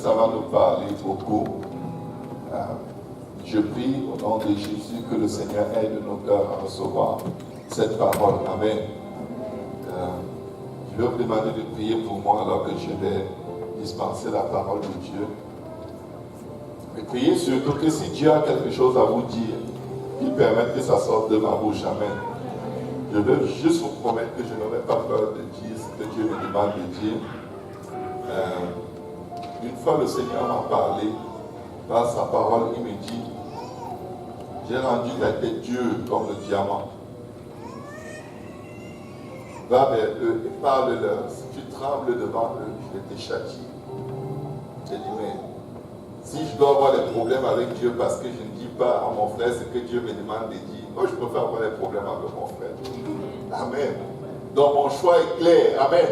ça va nous parler beaucoup. Je prie au nom de Jésus que le Seigneur aide nos cœurs à recevoir cette parole. Amen. Je vais vous demander de prier pour moi alors que je vais dispenser la parole de Dieu. Et priez surtout que si Dieu a quelque chose à vous dire, qu'il permette que ça sorte de ma bouche. Amen. Je veux juste vous promettre que je n'aurai pas peur de dire ce que Dieu me demande de dire. Une fois le Seigneur m'a parlé, dans sa parole, il me dit, j'ai rendu ta tête dure comme le diamant. Va vers eux et parle-leur. Si tu trembles devant eux, je vais te châtier. J'ai dit, mais si je dois avoir des problèmes avec Dieu parce que je ne dis pas à mon frère ce que Dieu me demande de dire, moi je préfère avoir des problèmes avec mon frère. Amen. Donc mon choix est clair. Amen.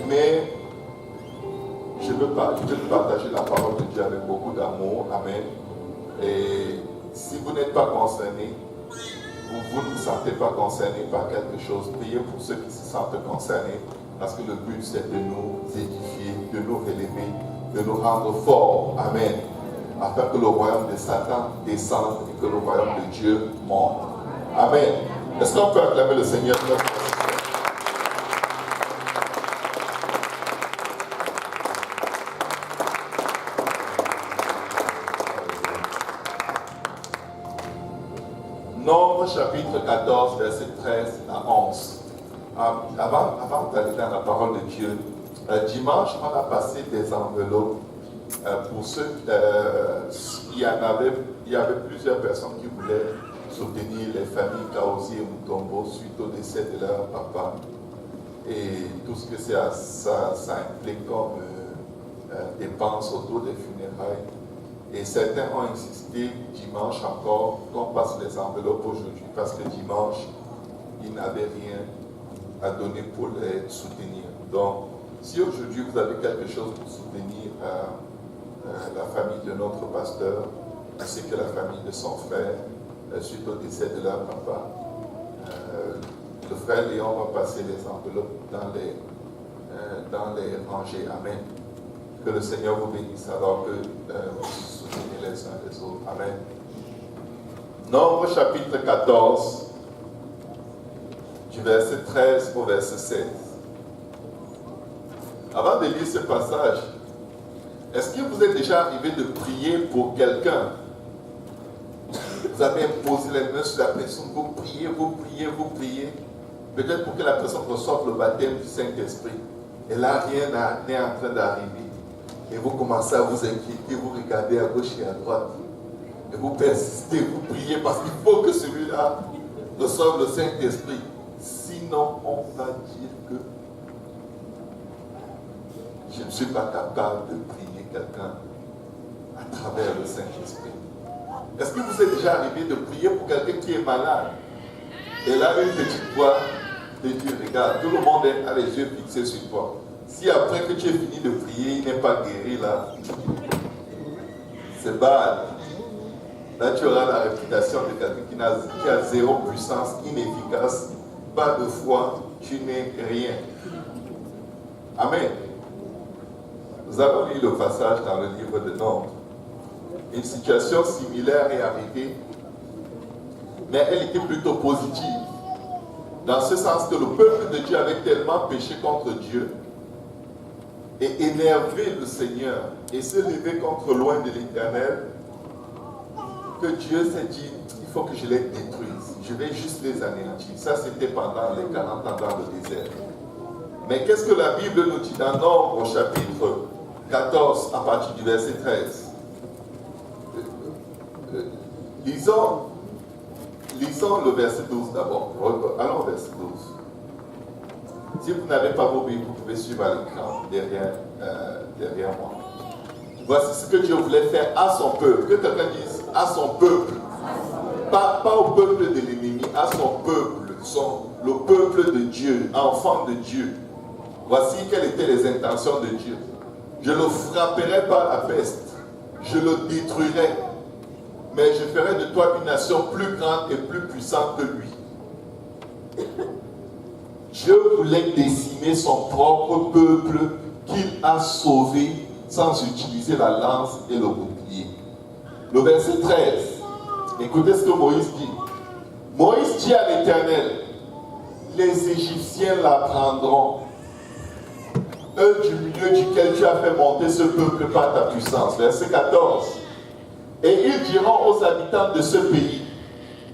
Mais je veux partager la parole de Dieu avec beaucoup d'amour. Amen. Et si vous n'êtes pas concerné, vous ne vous sentez pas concerné par quelque chose, priez pour ceux qui se sentent concernés, parce que le but c'est de nous édifier, de nous relever, de nous rendre forts. Amen. Afin que le royaume de Satan descende et que le royaume de Dieu monte. Amen. Est-ce qu'on peut acclamer le Seigneur? Nombre chapitre 14, verset 13 à 11. Avant d'aller dans la parole de Dieu, dimanche, on a passé des enveloppes pour ceux, il y avait plusieurs personnes qui voulaient soutenir les familles Kaosi et Mutombo suite au décès de leur papa et tout ce que ça implique comme dépenses autour des funérailles. Et certains ont insisté dimanche encore qu'on passe les enveloppes aujourd'hui parce que dimanche, ils n'avaient rien à donner pour les soutenir. Donc, si aujourd'hui vous avez quelque chose pour soutenir la famille de notre pasteur, ainsi que la famille de son frère, suite au décès de leur papa, le frère Léon va passer les enveloppes dans les rangées. Amen. Que le Seigneur vous bénisse alors que vous soutenez les uns les autres. Amen. Nombre chapitre 14, du verset 13 au verset 16. Avant de lire ce passage, est-ce qu'il vous est déjà arrivé de prier pour quelqu'un? Vous avez imposé les mains sur la personne, vous priez, peut-être pour que la personne reçoive le baptême du Saint-Esprit. Et là, rien n'est en train d'arriver. Et vous commencez à vous inquiéter, vous regardez à gauche et à droite. Et vous persistez, vous priez parce qu'il faut que celui-là reçoive le Saint-Esprit. Sinon, on va dire que je ne suis pas capable de prier quelqu'un à travers le Saint-Esprit. Est-ce que vous êtes déjà arrivé de prier pour quelqu'un qui est malade? Et là, une petite voix te dit, regarde, tout le monde a les yeux fixés sur toi. Si après que tu aies fini de prier, il n'est pas guéri là, c'est bad. Là, tu auras la réputation de quelqu'un qui a zéro puissance, inefficace, pas de foi, tu n'es rien. Amen. Nous avons lu le passage dans le livre de Nombres. Une situation similaire est arrivée, mais elle était plutôt positive. Dans ce sens que le peuple de Dieu avait tellement péché contre Dieu et énervé le Seigneur et se levé contre loin de l'Éternel, que Dieu s'est dit, il faut que je les détruise. Je vais juste les anéantir. Ça, c'était pendant les 40 ans dans le désert. Mais qu'est-ce que la Bible nous dit dans Nombre, au chapitre 14, à partir du verset 13? Lisons le verset 12 d'abord. Allons au verset 12. Si vous n'avez pas vos Bibles, vous pouvez suivre à l'écran derrière moi. Voici ce que Dieu voulait faire à son peuple. Que quelqu'un dise à son peuple. Pas au peuple de l'ennemi, à son peuple. Le peuple de Dieu, enfant de Dieu. Voici quelles étaient les intentions de Dieu. Je le frapperai par la peste. Je le détruirai. Mais je ferai de toi une nation plus grande et plus puissante que lui. Dieu voulait décimer son propre peuple qu'il a sauvé sans utiliser la lance et le bouclier. Le verset 13, écoutez ce que Moïse dit. Moïse dit à l'Éternel, les Égyptiens la prendront, eux du milieu duquel tu as fait monter ce peuple par ta puissance. Verset 14. Et ils diront aux habitants de ce pays,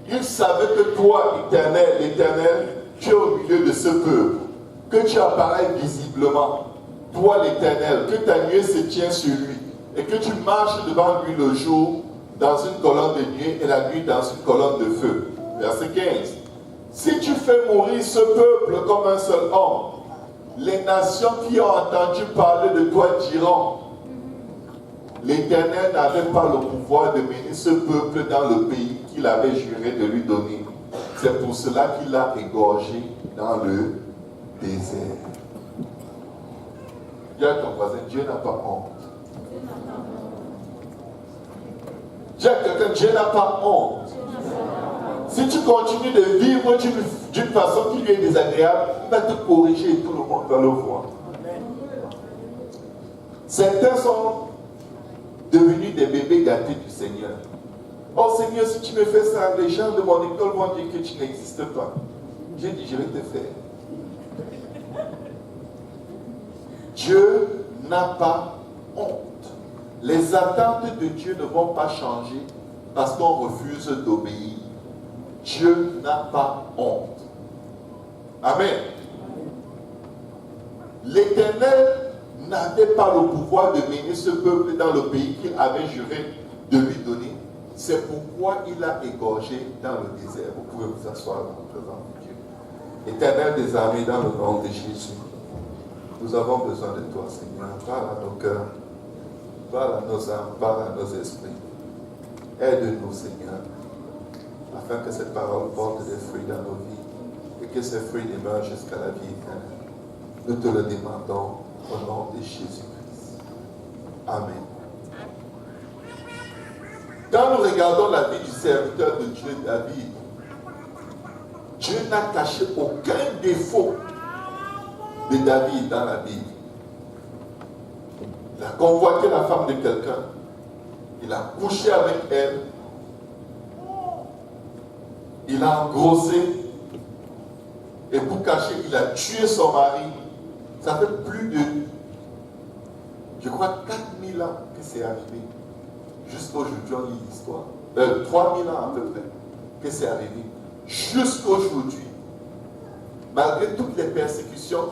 ils savaient que toi, l'Éternel, tu es au milieu de ce peuple, que tu apparais visiblement, toi l'Éternel, que ta nuée se tient sur lui, et que tu marches devant lui le jour dans une colonne de nuée et la nuit dans une colonne de feu. Verset 15. Si tu fais mourir ce peuple comme un seul homme, les nations qui ont entendu parler de toi diront, l'Éternel n'avait pas le pouvoir de mener ce peuple dans le pays qu'il avait juré de lui donner. C'est pour cela qu'il l'a égorgé dans le désert. Dis à ton voisin, Dieu n'a pas honte. Dis à quelqu'un, Dieu n'a pas honte. Si tu continues de vivre d'une façon qui lui est désagréable, il va te corriger et tout le monde va le voir. Certains sont devenus des bébés gâtés du Seigneur. Oh Seigneur, si tu me fais ça, les gens de mon école vont dire que tu n'existes pas. J'ai dit, je vais te faire. Dieu n'a pas honte. Les attentes de Dieu ne vont pas changer parce qu'on refuse d'obéir. Dieu n'a pas honte. Amen. L'Éternel n'avait pas le pouvoir de mener ce peuple dans le pays qu'il avait juré de lui donner. C'est pourquoi il l'a égorgé dans le désert. Vous pouvez vous asseoir dans le présence de Dieu. Éternel des armées, dans le nom de Jésus, nous avons besoin de toi, Seigneur. Parle à nos cœurs, parle à nos âmes, parle à nos esprits. Aide-nous, Seigneur, afin que cette parole porte des fruits dans nos vies et que ces fruits demeurent jusqu'à la vie éternelle. Nous te le demandons au nom de Jésus-Christ. Amen. Quand nous regardons la vie du serviteur de Dieu, David, Dieu n'a caché aucun défaut de David dans la Bible. Il a convoité la femme de quelqu'un. Il a couché avec elle. Il a engrossé. Et pour cacher, il a tué son mari. Ça fait plus de, je crois, 4000 ans que c'est arrivé. Jusqu'aujourd'hui, on lit l'histoire. 3000 ans à peu près que c'est arrivé. Jusqu'aujourd'hui. Malgré toutes les persécutions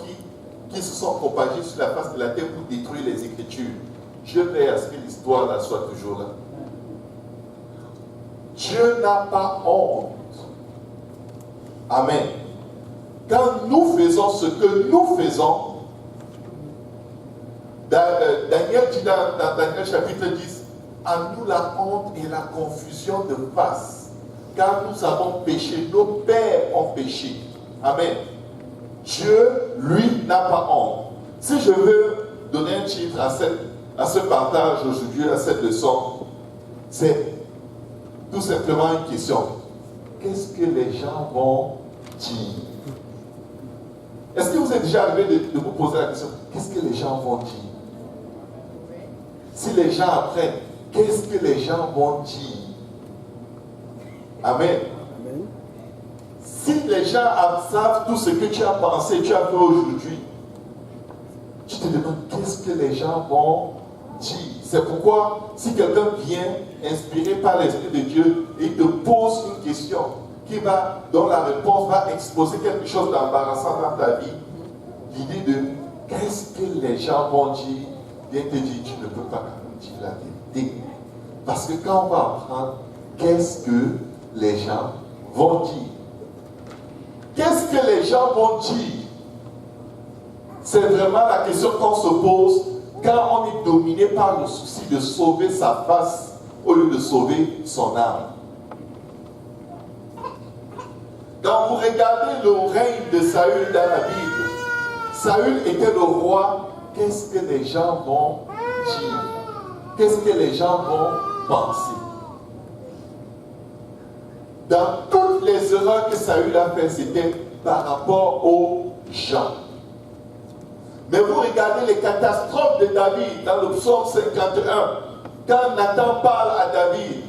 qui se sont propagées sur la face de la terre pour détruire les Écritures, Dieu veille à ce que l'histoire là soit toujours là. Dieu n'a pas honte. Amen. Quand nous faisons ce que nous faisons, Daniel dit dans Daniel chapitre 10, à nous la honte et la confusion de face, car nous avons péché, nos pères ont péché. Amen. Dieu, lui, n'a pas honte. Si je veux donner un titre à ce partage aujourd'hui, à cette leçon, c'est tout simplement une question. Qu'est-ce que les gens vont dire? Est-ce que vous êtes déjà arrivé de vous poser la question, qu'est-ce que les gens vont dire? Si les gens apprennent, qu'est-ce que les gens vont dire? Amen. Amen. Si les gens savent tout ce que tu as pensé, tu as fait aujourd'hui, tu te demandes qu'est-ce que les gens vont dire. C'est pourquoi, si quelqu'un vient inspiré par l'Esprit de Dieu et te pose une question dont la réponse va exposer quelque chose d'embarrassant dans ta vie, l'idée de qu'est-ce que les gens vont dire, vient te dire, tu ne peux pas dire la vérité. Parce que quand on va apprendre, qu'est-ce que les gens vont dire? Qu'est-ce que les gens vont dire? C'est vraiment la question qu'on se pose quand on est dominé par le souci de sauver sa face au lieu de sauver son âme. Quand vous regardez le règne de Saül dans la Bible, Saül était le roi. Qu'est-ce que les gens vont dire? Qu'est-ce que les gens vont penser? Dans toutes les erreurs que Saül a faites, c'était par rapport aux gens. Mais vous regardez les catastrophes de David dans le psaume 51. Quand Nathan parle à David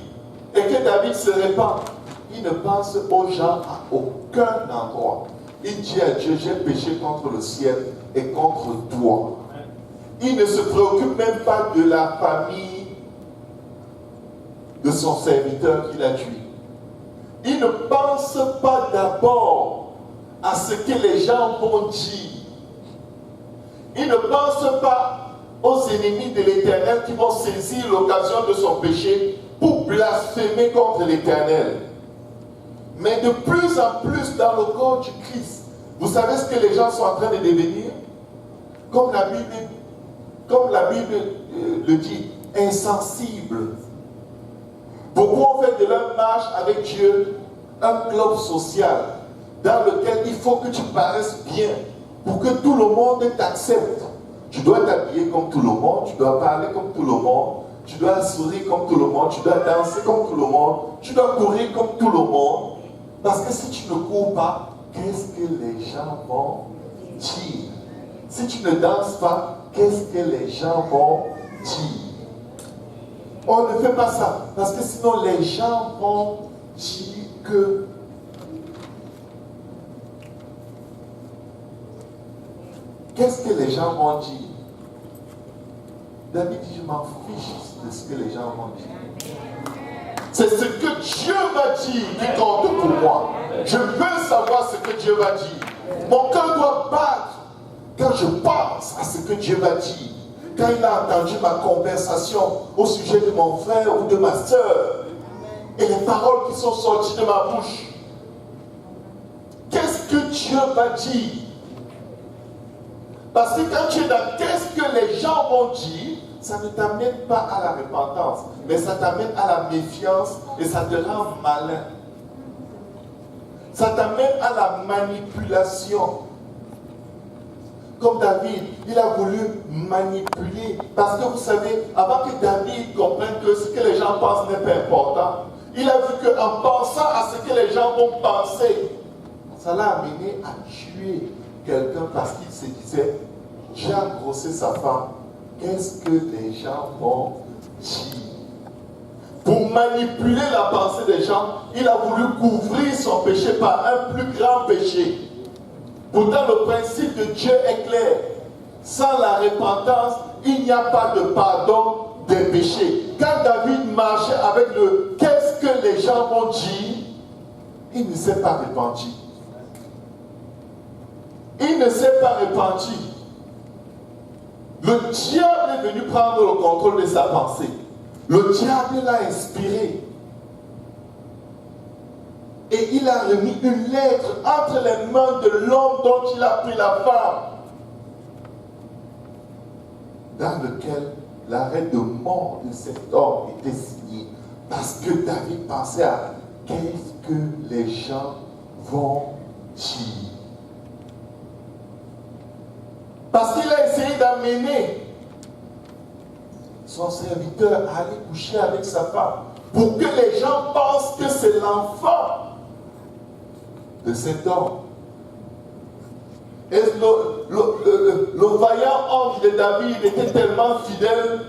et que David se répand, il ne pense aux gens à aucun endroit. Il dit à Dieu, j'ai péché contre le ciel et contre toi. Il ne se préoccupe même pas de la famille de son serviteur qu'il a tué. Il ne pense pas d'abord à ce que les gens vont dire. Il ne pense pas aux ennemis de l'Éternel qui vont saisir l'occasion de son péché pour blasphémer contre l'Éternel. Mais de plus en plus dans le corps du Christ, vous savez ce que les gens sont en train de devenir? Comme la Bible le dit, insensibles. Beaucoup ont fait de leur marche avec Dieu un club social dans lequel il faut que tu paraisses bien pour que tout le monde t'accepte. Tu dois t'habiller comme tout le monde, tu dois parler comme tout le monde, tu dois sourire comme tout le monde, tu dois danser comme tout le monde, tu dois courir comme tout le monde. Parce que si tu ne cours pas, qu'est-ce que les gens vont dire? Si tu ne danses pas, qu'est-ce que les gens vont dire? On ne fait pas ça, parce que sinon les gens vont dire que qu'est-ce que les gens vont dire? David dit, je m'en fiche de ce que les gens vont dire. C'est ce que Dieu m'a dit qui compte pour moi. Je veux savoir ce que Dieu m'a dit. Mon cœur doit battre quand je pense à ce que Dieu m'a dit. Quand il a entendu ma conversation au sujet de mon frère ou de ma soeur et les paroles qui sont sorties de ma bouche. Qu'est-ce que Dieu m'a dit? Parce que quand tu es dans qu'est-ce que les gens vont dire, ça ne t'amène pas à la repentance, mais ça t'amène à la méfiance et ça te rend malin. Ça t'amène à la manipulation. Comme David, il a voulu manipuler. Parce que vous savez, avant que David comprenne que ce que les gens pensent n'est pas important, il a vu qu'en pensant à ce que les gens vont penser, ça l'a amené à tuer quelqu'un parce qu'il se disait, j'ai engrossé sa femme. Qu'est-ce que les gens vont dire? Pour manipuler la pensée des gens, il a voulu couvrir son péché par un plus grand péché. Pourtant, le principe de Dieu est clair. Sans la repentance, il n'y a pas de pardon des péchés. Quand David marchait avec le « qu'est-ce que les gens vont dire ?» il ne s'est pas repenti. Il ne s'est pas repenti. Le diable est venu prendre le contrôle de sa pensée. Le diable l'a inspiré. Et il a remis une lettre entre les mains de l'homme dont il a pris la femme, dans lequel l'arrêt de mort de cet homme était signé. Parce que David pensait à qu'est-ce que les gens vont dire. Parce qu'il a essayé d'amener son serviteur à aller coucher avec sa femme pour que les gens pensent que c'est l'enfant de cet homme. Et le vaillant ange de David était tellement fidèle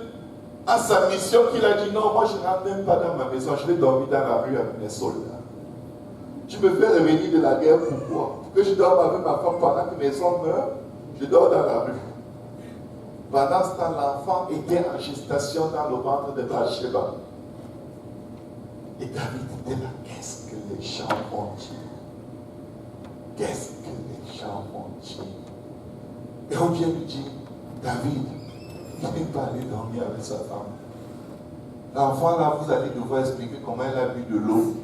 à sa mission qu'il a dit non, moi je ne rentre même pas dans ma maison, je vais dormir dans la rue avec mes soldats. Tu me fais revenir de la guerre, pourquoi? Pour que je dorme avec ma femme pendant que mes hommes meurent, je dors dans la rue. Pendant ce temps, l'enfant était en gestation dans le ventre de Bathsheba. Et David était là, qu'est-ce que les gens vont dire? Qu'est-ce que les gens vont dire? Et on vient lui dire, David, il n'est pas allé dormir avec sa femme. L'enfant là, vous allez devoir expliquer comment elle a bu de l'eau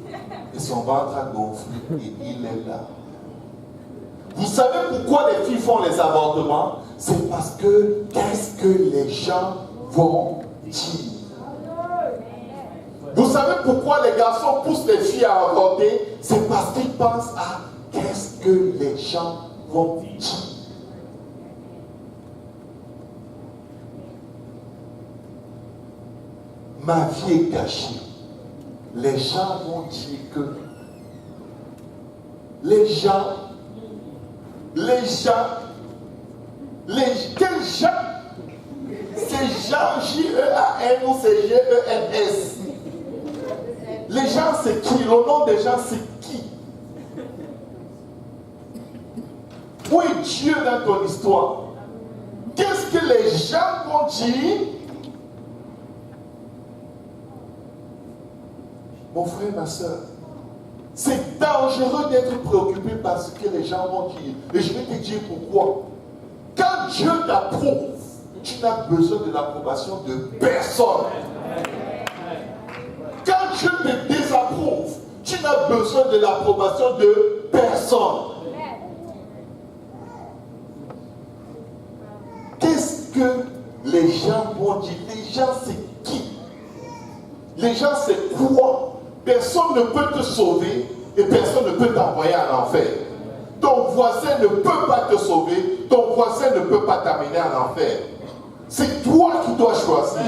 et son ventre a gonflé et il est là. Vous savez pourquoi les filles font les avortements? C'est parce que qu'est-ce que les gens vont dire? Vous savez pourquoi les garçons poussent les filles à avorter? C'est parce qu'ils pensent à qu'est-ce que les gens vont dire. Ma vie est cachée. Les gens vont dire que les gens Quels gens? C'est Jean, J-E-A-N ou c'est G-E-N-S? Les gens, c'est qui? Le nom des gens, c'est qui? Où est Dieu dans ton histoire? Qu'est-ce que les gens vont dire? Mon frère, ma soeur, c'est dangereux d'être préoccupé par ce que les gens vont dire. Et je vais te dire pourquoi. Quand Dieu t'approuve, tu n'as besoin de l'approbation de personne. Quand Dieu te désapprouve, tu n'as besoin de l'approbation de personne. Qu'est-ce que les gens vont dire? Les gens, c'est qui? Les gens, c'est quoi? Personne ne peut te sauver et personne ne peut t'envoyer en enfer. Ton voisin ne peut pas te sauver, ton voisin ne peut pas t'amener en enfer. C'est toi qui dois choisir.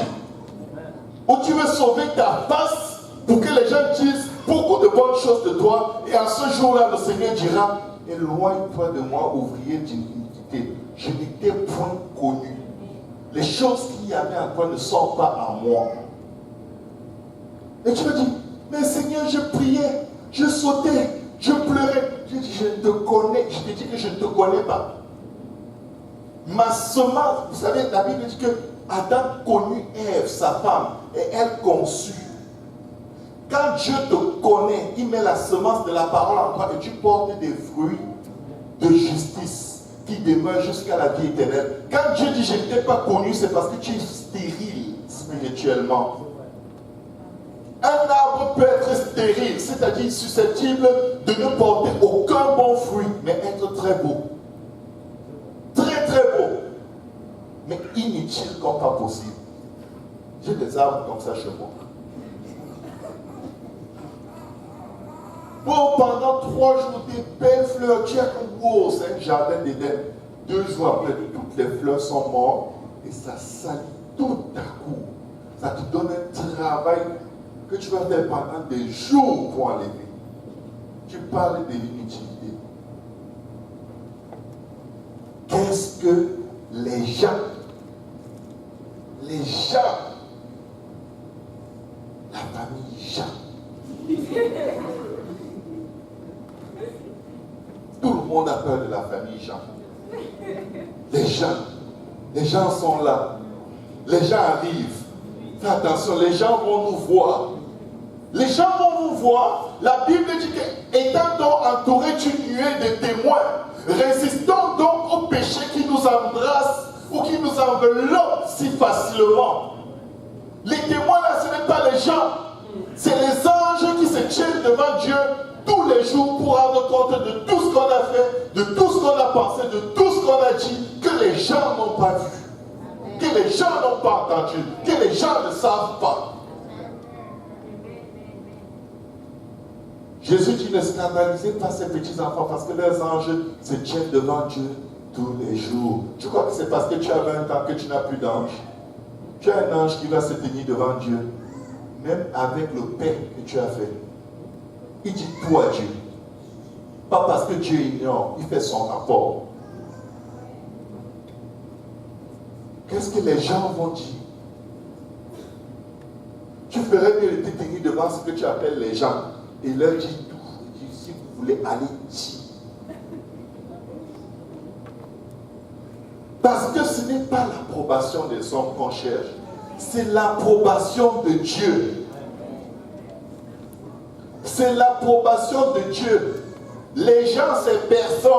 Ou tu veux sauver ta face pour que les gens disent beaucoup de bonnes choses de toi, et à ce jour-là, le Seigneur dira: éloigne-toi de moi, ouvrier d'iniquité. Je n'étais point connu. Les choses qu'il y avait en toi ne sont pas en moi. Et tu me dis: mais Seigneur, je priais, je sautais, je pleurais. Je dis: je te connais. Je te dis que je ne te connais pas. Ma semence, vous savez, la Bible dit que Adam connut Ève, sa femme, et elle conçut. Quand Dieu te connaît, il met la semence de la parole en toi et tu portes des fruits de justice qui demeurent jusqu'à la vie éternelle. Quand Dieu dit: je ne t'ai pas connu, c'est parce que tu es stérile spirituellement. Un arbre peut être stérile, c'est-à-dire susceptible de ne porter aucun bon fruit, mais être très beau. Très très beau. Mais inutile comme pas possible. J'ai des arbres comme ça chez moi. Bon, pendant 3 jours, des belles fleurs, tu as comme wow, c'est un jardin d'Éden. 2 jours après, toutes les fleurs sont mortes et ça salit tout à coup. Ça te donne un travail que tu vas faire pendant des jours pour enlever. Tu parles de l'inutilité. Qu'est-ce que les gens, la famille Jean, tout le monde a peur de la famille Jean. Les gens sont là. Les gens arrivent. Fais attention, les gens vont nous voir. Les gens vont vous voir. La Bible dit que, étant donc entourés d'une nuée de témoins, résistons donc au péché qui nous embrasse ou qui nous enveloppe si facilement. Les témoins là, ce n'est pas les gens. C'est les anges qui se tiennent devant Dieu tous les jours pour rendre compte de tout ce qu'on a fait, de tout ce qu'on a pensé, de tout ce qu'on a dit, que les gens n'ont pas vu, que les gens n'ont pas entendu, que les gens ne savent pas. Jésus dit: ne scandalisez pas ces petits enfants parce que leurs anges se tiennent devant Dieu tous les jours. Tu crois que c'est parce que tu as 20 ans que tu n'as plus d'ange? Tu as un ange qui va se tenir devant Dieu, même avec le pain que tu as fait. Il dit tout à Dieu. Pas parce que Dieu ignore, il fait son rapport. Qu'est-ce que les gens vont dire? Tu ferais mieux de te tenir devant ce que tu appelles les gens et leur dire tout. Il dit: si vous voulez aller ici. Parce que ce n'est pas l'approbation des hommes qu'on cherche, c'est l'approbation de Dieu. C'est l'approbation de Dieu. Les gens, c'est personne.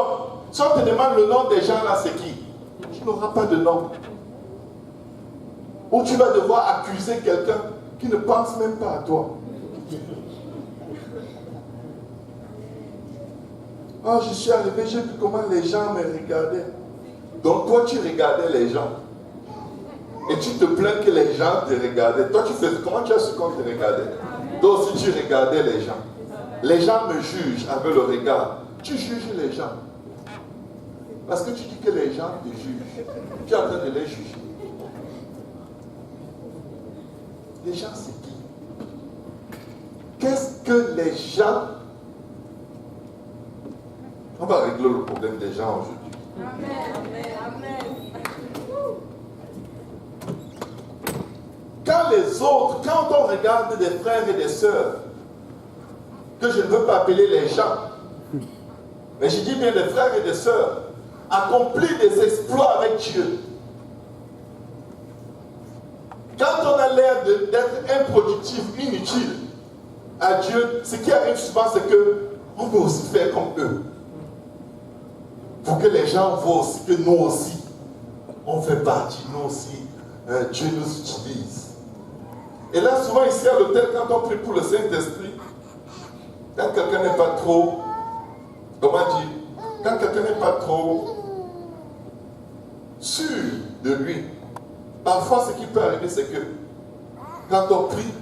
Si on te demande le nom des gens là, c'est qui? Tu n'auras pas de nom. Ou tu vas devoir accuser quelqu'un qui ne pense même pas à toi. Oh, je suis arrivé, j'ai vu comment les gens me regardaient. Donc toi, tu regardais les gens. Et tu te plains que les gens te regardaient. Toi, tu faisais, comment tu as su qu'on te regardait? Toi aussi, tu regardais les gens. Les gens me jugent avec le regard. Tu juges les gens. Parce que tu dis que les gens te jugent. Tu es en train de les juger. Les gens, c'est qui? Qu'est-ce que les gens... On va régler le problème des gens aujourd'hui. Quand les autres, quand on regarde des frères et des sœurs, que je ne veux pas appeler les gens, mais je dis bien des frères et des sœurs, accomplir des exploits avec Dieu. Quand on a l'air d'être improductif, inutile à Dieu, ce qui arrive souvent, c'est qu'on veut aussi faire comme eux. Pour que les gens voient aussi que nous aussi, on fait partie, nous aussi, Dieu nous utilise. Et là, souvent ici à l'hôtel, quand on prie pour le Saint-Esprit, quand quelqu'un n'est pas trop, comment dire, quand quelqu'un n'est pas trop sûr de lui, parfois ce qui peut arriver, c'est que quand on prie,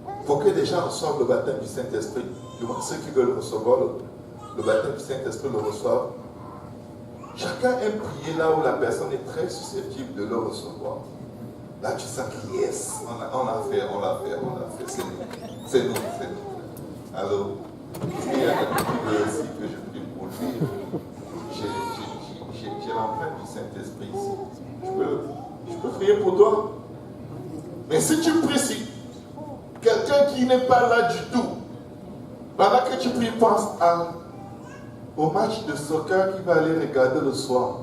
il faut que les gens reçoivent le baptême du Saint-Esprit. Du moins, ceux qui veulent recevoir le baptême du Saint-Esprit le reçoivent. Chacun aime prier là où la personne est très susceptible de le recevoir. Là, tu sens que yes, on l'a fait, c'est nous. Alors, il y a quelqu'un qui veut aussi que je prie pour lui. J'ai l'empreinte du Saint-Esprit ici. Je peux prier pour toi. Mais si tu pries, si quelqu'un qui n'est pas là du tout, pendant que tu pries, pense au match de soccer qu'il va aller regarder le soir.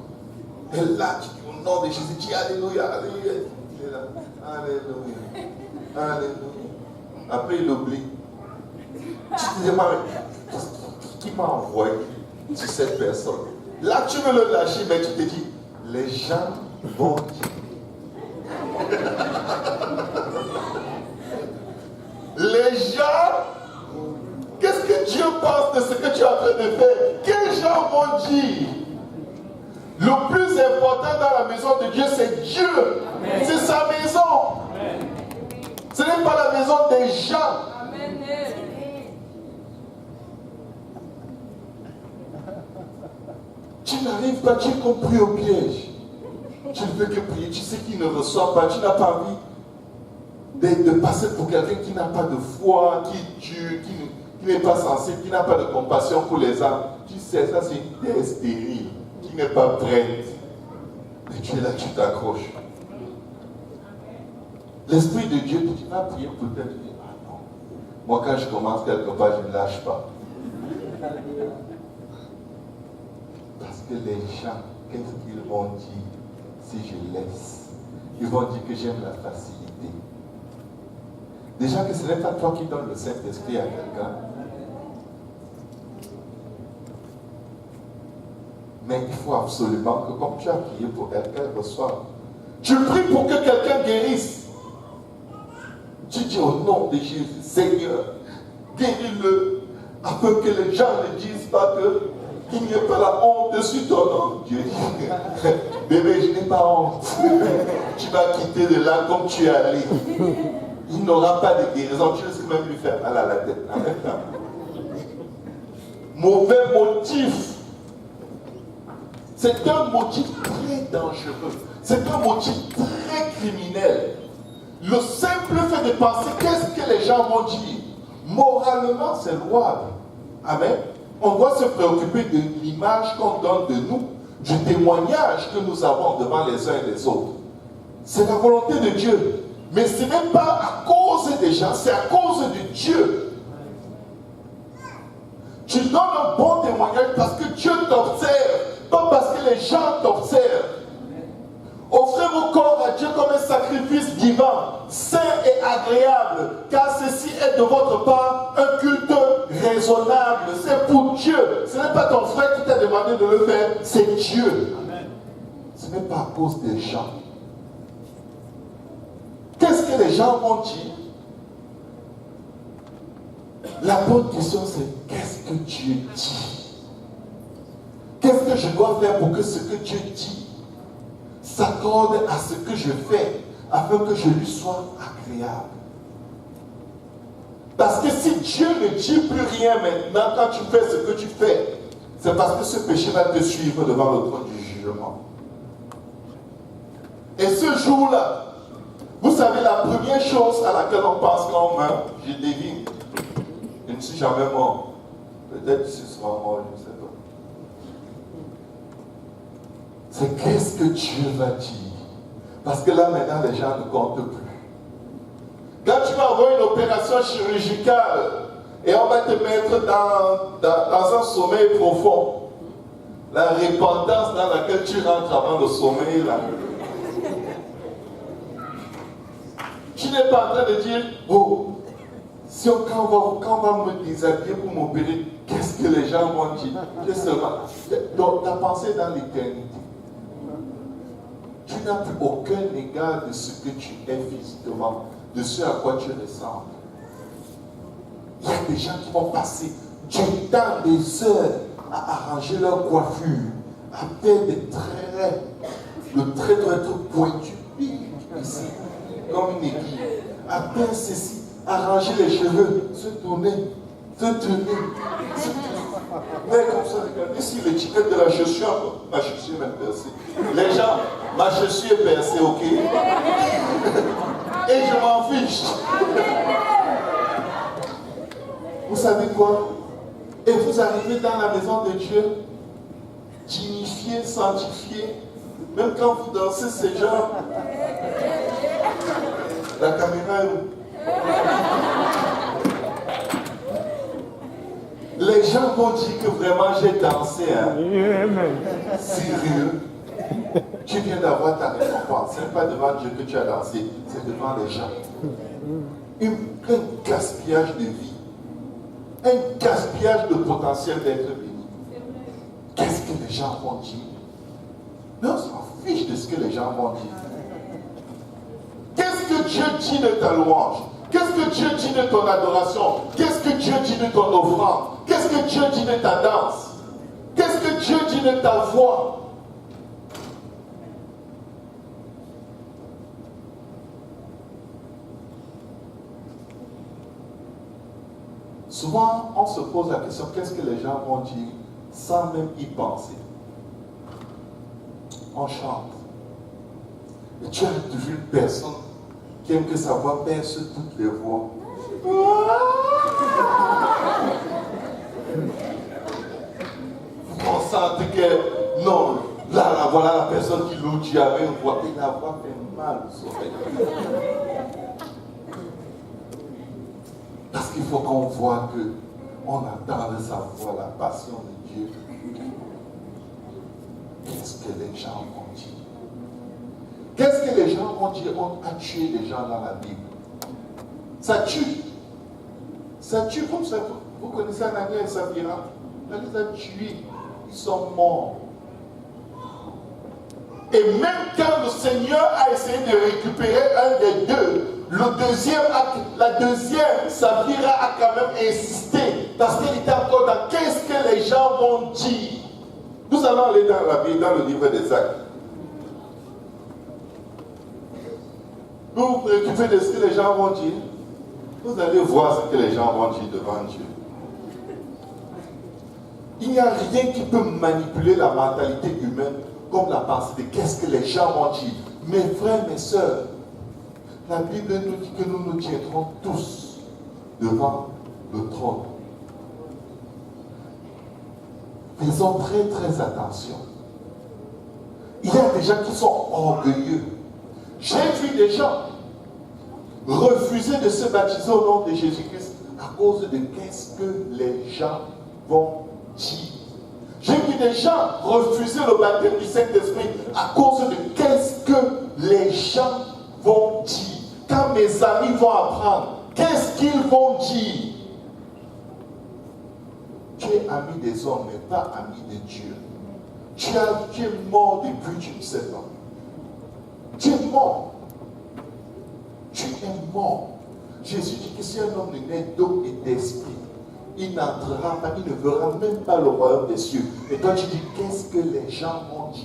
Et là, tu dis au nom de Jésus, tu dis Alléluia, Alléluia. Il est là. Alléluia. Alléluia. Après, il oublie. Tu te demandes, qui m'a envoyé sur cette personne? Là, tu veux le lâcher, mais tu te dis, les gens vont dire. Les gens, qu'est-ce que Dieu pense de ce que tu es en train de faire? Quels gens vont dire? Le plus important dans la maison de Dieu, c'est Dieu. Amen. C'est sa maison. Amen. Ce n'est pas la maison des gens. Amen. Tu n'arrives pas, tu es compris au piège. Tu ne fais que prier, tu sais qu'il ne reçoit pas, tu n'as pas envie de passer pour quelqu'un qui n'a pas de foi, qui est dur, qui n'est pas sensible, qui n'a pas de compassion pour les âmes. Tu sais, ça c'est une terre stérile, qui n'est pas prête. Et tu es là, tu t'accroches. L'Esprit de Dieu te dit, va prier pour tel. Tu dis, ah non. Moi, quand je commence quelque part, je ne lâche pas. Parce que les gens, qu'est-ce qu'ils vont dire si je laisse? Ils vont dire que j'aime la facilité. Déjà que ce n'est pas toi qui donnes le Saint-Esprit à quelqu'un. Mais il faut absolument que, comme tu as prié pour elle, qu'elle reçoive. Tu pries pour que quelqu'un guérisse. Tu dis au nom de Jésus, Seigneur, guéris-le, afin que les gens ne disent pas qu'il n'y ait pas la honte sur ton nom. Dieu dit, bébé, je n'ai pas honte. Tu vas quitter de là comme tu es allé. Il n'aura pas de guérison. Tu risques même lui faire mal à la tête. En même temps. Mauvais motif. C'est un motif très dangereux. C'est un motif très criminel. Le simple fait de penser, qu'est-ce que les gens vont dire? Moralement, c'est louable. Amen. On doit se préoccuper de l'image qu'on donne de nous, du témoignage que nous avons devant les uns et les autres. C'est la volonté de Dieu. Mais ce n'est pas à cause des gens, c'est à cause de Dieu. Tu donnes un bon témoignage parce que Dieu t'observe, pas parce que les gens t'observent. Offrez vos corps à Dieu comme un sacrifice divin, saint et agréable, car ceci est de votre part un culte raisonnable. C'est pour Dieu. Ce n'est pas ton frère qui t'a demandé de le faire, c'est Dieu. Amen. Ce n'est pas à cause des gens. Qu'est-ce que les gens vont dire? La bonne question c'est, qu'est-ce que Dieu dit? Qu'est-ce que je dois faire pour que ce que Dieu dit s'accorde à ce que je fais, afin que je lui sois agréable? Parce que si Dieu ne dit plus rien maintenant, quand tu fais ce que tu fais, c'est parce que ce péché va te suivre devant le trône du jugement. Et ce jour-là, vous savez, la première chose à laquelle on pense quand on meurt, je devine, je ne suis jamais mort. Peut-être que ce sera mort, je ne sais pas. c'est qu'est-ce que Dieu va dire. Parce que là, maintenant, les gens ne comptent plus. Quand tu vas avoir une opération chirurgicale et on va te mettre dans un sommeil profond, la repentance dans laquelle tu rentres avant le sommeil, là, tu n'es pas en train de dire, oh, si quand on va me déshabiller pour m'opérer, qu'est-ce que les gens vont dire? Donc, ta pensée est dans l'éternité. Tu n'as plus aucun égard de ce que tu es physiquement, de ce à quoi tu ressembles. Il y a des gens qui vont passer du temps, des heures à arranger leur coiffure, à faire des traits. Le trait doit être pointu, ici, comme une aiguille. À faire ceci, arranger les cheveux, se tourner. Mais comme ça, regardez ici l'étiquette de la chaussure. Ma chaussure est même percée. Les gens, ma chaussure est percée, ok? Et je m'en fiche. Vous savez quoi? Et vous arrivez dans la maison de Dieu, dignifié, sanctifié. Même quand vous dansez, c'est genre. La caméra est où? Les gens vont dire que vraiment j'ai dansé. Hein. Sérieux. Tu viens d'avoir ta récompense. Ce n'est pas devant Dieu que tu as dansé, c'est devant les gens. Un gaspillage de vie. Un gaspillage de potentiel d'être béni. Qu'est-ce que les gens vont dire? Non, on s'en fiche de ce que les gens vont dire. Qu'est-ce que Dieu dit de ta louange? Qu'est-ce que Dieu dit de ton adoration? Qu'est-ce que Dieu dit de ton offrande? Qu'est-ce que Dieu dit de ta danse? Qu'est-ce que Dieu dit de ta voix? Souvent, on se pose la question, qu'est-ce que les gens vont dire sans même y penser? On chante. Et tu as toujours une personne qui aime que sa voix perce toutes les voix. On sent que, non, là, voilà la personne qui loue Dieu avec une voix. Et la voix fait mal au sommeil. Parce qu'il faut qu'on voit qu'on entend de sa voix la passion de Dieu. Qu'est-ce que les gens vont dire? Qu'est-ce que les gens vont dire? On a tué des gens dans la Bible. Ça tue. Ça tue comme ça. Vous connaissez Anania et Saphira? On les a tués. Ils sont morts. Et même quand le Seigneur a essayé de récupérer un des deux, la deuxième, Saphira a quand même insisté parce qu'elle était encore dans qu'est-ce que les gens vont dire. Nous allons aller dans la Bible, dans le livre des Actes. Vous vous préoccupez de ce que les gens vont dire. Vous allez voir ce que les gens vont dire devant Dieu. Il n'y a rien qui peut manipuler la mentalité humaine comme la pensée de qu'est-ce que les gens vont dire. Mes frères, mes sœurs, la Bible nous dit que nous nous tiendrons tous devant le trône. Faisons très très attention. Il y a des gens qui sont orgueilleux. J'ai vu des gens refuser de se baptiser au nom de Jésus-Christ à cause de qu'est-ce que les gens vont dire. J'ai vu des gens refuser le baptême du Saint-Esprit à cause de qu'est-ce que les gens vont dire. Quand mes amis vont apprendre, qu'est-ce qu'ils vont dire? Tu es ami des hommes, mais pas ami de Dieu. Tu es mort depuis tu ne sais pas. Tu es mort. Tu es mort. Jésus dit que si un homme ne naît d'eau et d'esprit, il n'entrera pas, il ne verra même pas le royaume des cieux. Et toi tu dis, qu'est-ce que les gens vont dire?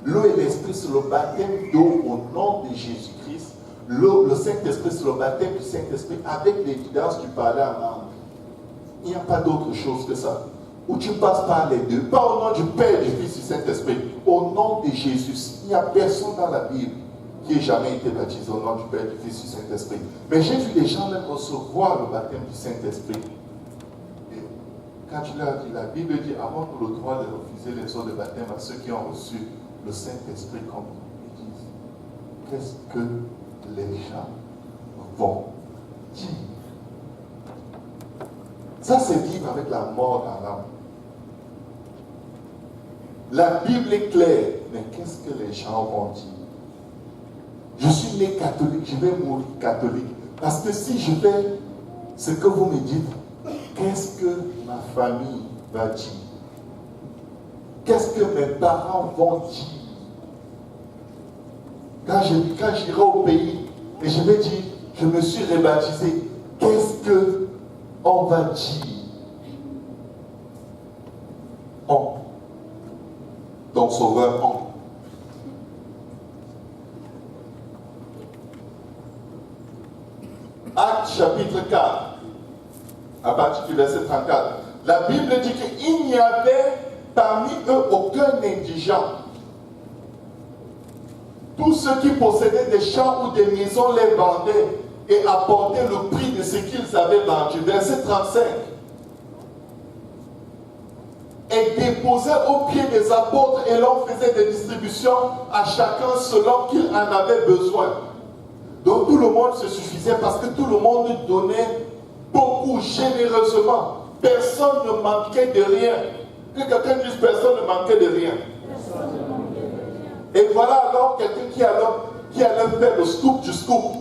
L'eau et l'esprit, c'est le baptême d'eau au nom de Jésus-Christ. Le Saint-Esprit, c'est le baptême du Saint-Esprit avec l'évidence du parler en langue. Il n'y a pas d'autre chose que ça. Où tu passes par les deux. Pas au nom du Père, du Fils, du Saint-Esprit. Au nom de Jésus. Il n'y a personne dans la Bible qui ait jamais été baptisé au nom du Père, du Fils, du Saint-Esprit. Mais j'ai vu des gens même recevoir le baptême du Saint-Esprit. Et quand tu l'as dit, la Bible dit, avant pour le droit de refuser les eaux de baptême à ceux qui ont reçu le Saint-Esprit comme nous et disent, qu'est-ce que les gens vont dire? Ça, c'est vivre avec la mort dans l'âme. La Bible est claire, mais qu'est-ce que les gens vont dire? Je suis né catholique, je vais mourir catholique. Parce que si je fais ce que vous me dites, qu'est-ce que ma famille va dire? Qu'est-ce que mes parents vont dire? Quand j'irai au pays et je vais dire, je me suis rebaptisé, qu'est-ce que on va dire? On. Donc, sauveur, on. Actes chapitre 4, à partir du verset 34. La Bible dit qu'il n'y avait parmi eux aucun indigent. Tous ceux qui possédaient des champs ou des maisons les vendaient et apportaient le prix de ce qu'ils avaient vendu. Verset 35. Et déposaient aux pieds des apôtres et l'on faisait des distributions à chacun selon qu'il en avait besoin. Donc tout le monde se suffisait parce que tout le monde donnait beaucoup, généreusement. Personne ne manquait de rien. Que quelqu'un dise personne ne manquait de rien. Et voilà alors quelqu'un qui allait faire le scoop du scoop.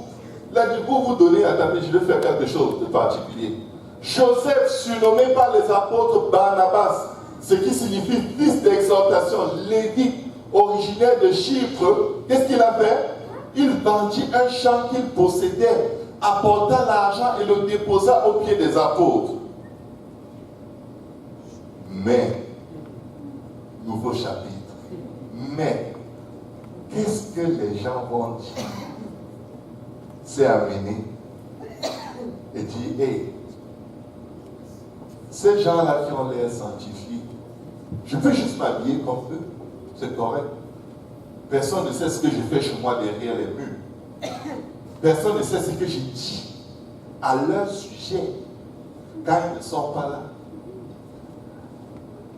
Il a dit, vous donnez, attendez, je vais faire quelque chose de particulier. Joseph, surnommé par les apôtres Barnabas, ce qui signifie fils d'exhortation, Lévi, originaire de Chypre, qu'est-ce qu'il a fait? Il vendit un champ qu'il possédait, apporta l'argent et le déposa aux pieds des apôtres. Mais, nouveau chapitre, mais, qu'est-ce que les gens vont dire? C'est amené et dit, hey, ces gens-là qui ont l'air scientifiques, je peux juste m'habiller comme eux, c'est correct. Personne ne sait ce que je fais chez moi derrière les murs. Personne ne sait ce que je dis à leur sujet quand ils ne sont pas là.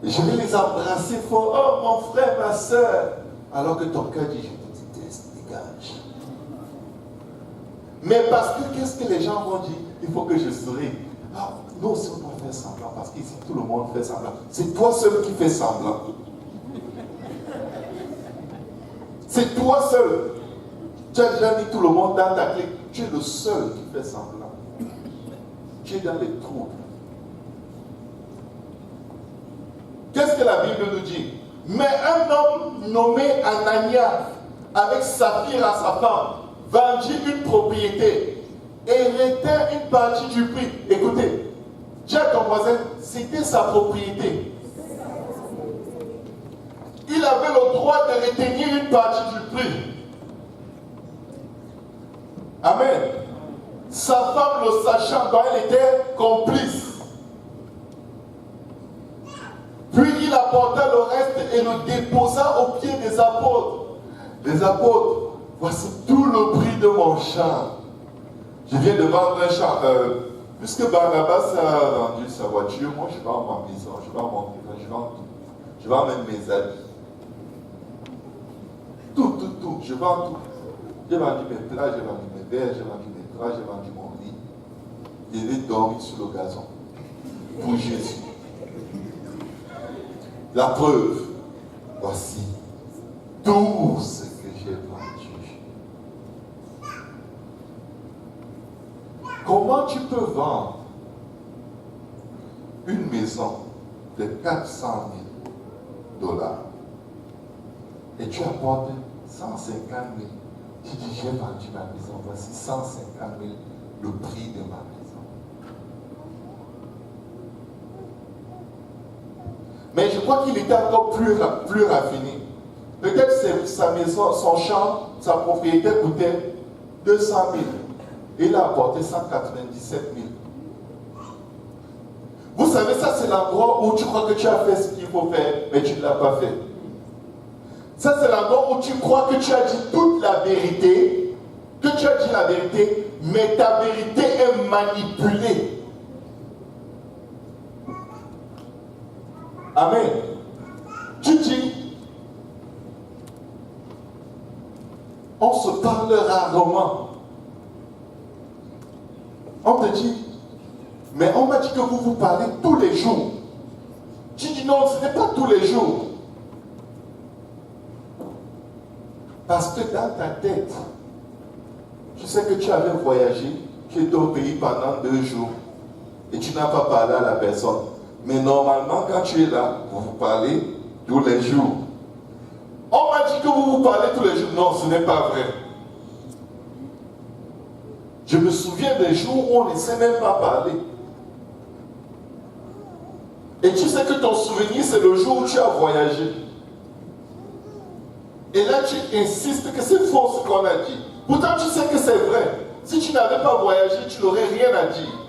Et je vais les embrasser fort. Oh mon frère, ma soeur. Alors que ton cœur dit, je te déteste, dégage. Mais parce que qu'est-ce que les gens vont dire? Il faut que je souris. Ah, nous aussi on doit faire semblant parce qu'ici tout le monde fait semblant. C'est toi seul qui fais semblant. C'est toi seul. Tu as déjà mis tout le monde dans ta clé. Tu es le seul qui fait semblant. Tu es dans les troubles. Qu'est-ce que la Bible nous dit? Mais un homme nommé Anania, avec Saphir à sa femme, vendit une propriété et retint une partie du prix. Écoutez, dis à ton voisin, c'était sa propriété. Il avait le droit de retenir une partie du prix. Amen. Sa femme, le sachant, dont elle était complice. Puis il apporta le reste et le déposa aux pieds des apôtres. Les apôtres, voici tout le prix de mon champ. Je viens de vendre un champ. Puisque Barnabas a vendu sa voiture, moi je vends ma maison, je vends mon vivant, je vends tout. Je vends même mes habits. Tout. Je vends tout. J'ai vendu mes plats, j'ai vendu mes verres, j'ai vendu mes draps, j'ai vendu mon lit. Je vais dormir sur le gazon. Pour Jésus. La preuve, voici tout ce que j'ai vendu. Comment tu peux vendre une maison de 400 000 $ et tu apportes 150 000? Tu dis, j'ai vendu ma maison, voici 150 000, le prix de ma maison. Mais je crois qu'il était encore plus raffiné. Peut-être sa maison, son champ, sa propriété coûtait 200 000. Et il a apporté 197 000. Vous savez, ça c'est l'endroit où tu crois que tu as fait ce qu'il faut faire, mais tu ne l'as pas fait. Ça c'est l'endroit où tu crois que tu as dit toute la vérité, que tu as dit la vérité, mais ta vérité est manipulée. Amen. Tu dis, On se parle rarement. On te dit, mais on m'a dit que vous vous parlez tous les jours. Tu dis non, ce n'est pas tous les jours. Parce que dans ta tête, tu sais que tu avais voyagé, tu étais au pays pendant 2 jours et tu n'as pas parlé à la personne. Mais normalement, quand tu es là, vous vous parlez tous les jours. On m'a dit que vous vous parlez tous les jours. Non, ce n'est pas vrai. Je me souviens des jours où on ne sait même pas parler. Et tu sais que ton souvenir, c'est le jour où tu as voyagé. Et là, tu insistes que c'est faux ce qu'on a dit. Pourtant, tu sais que c'est vrai. Si tu n'avais pas voyagé, tu n'aurais rien à dire.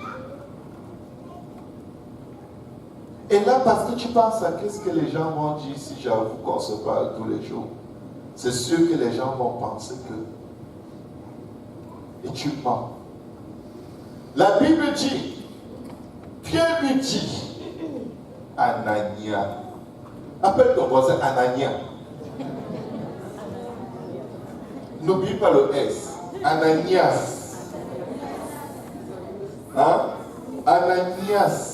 Et là, parce que tu penses à qu'est-ce que les gens vont dire si j'avoue qu'on se parle tous les jours, c'est sûr que les gens vont penser que... Et tu mens. La Bible dit, Pierre lui dit, Anania. Appelle ton voisin Anania. N'oublie pas le S. Ananias. Hein? Ananias.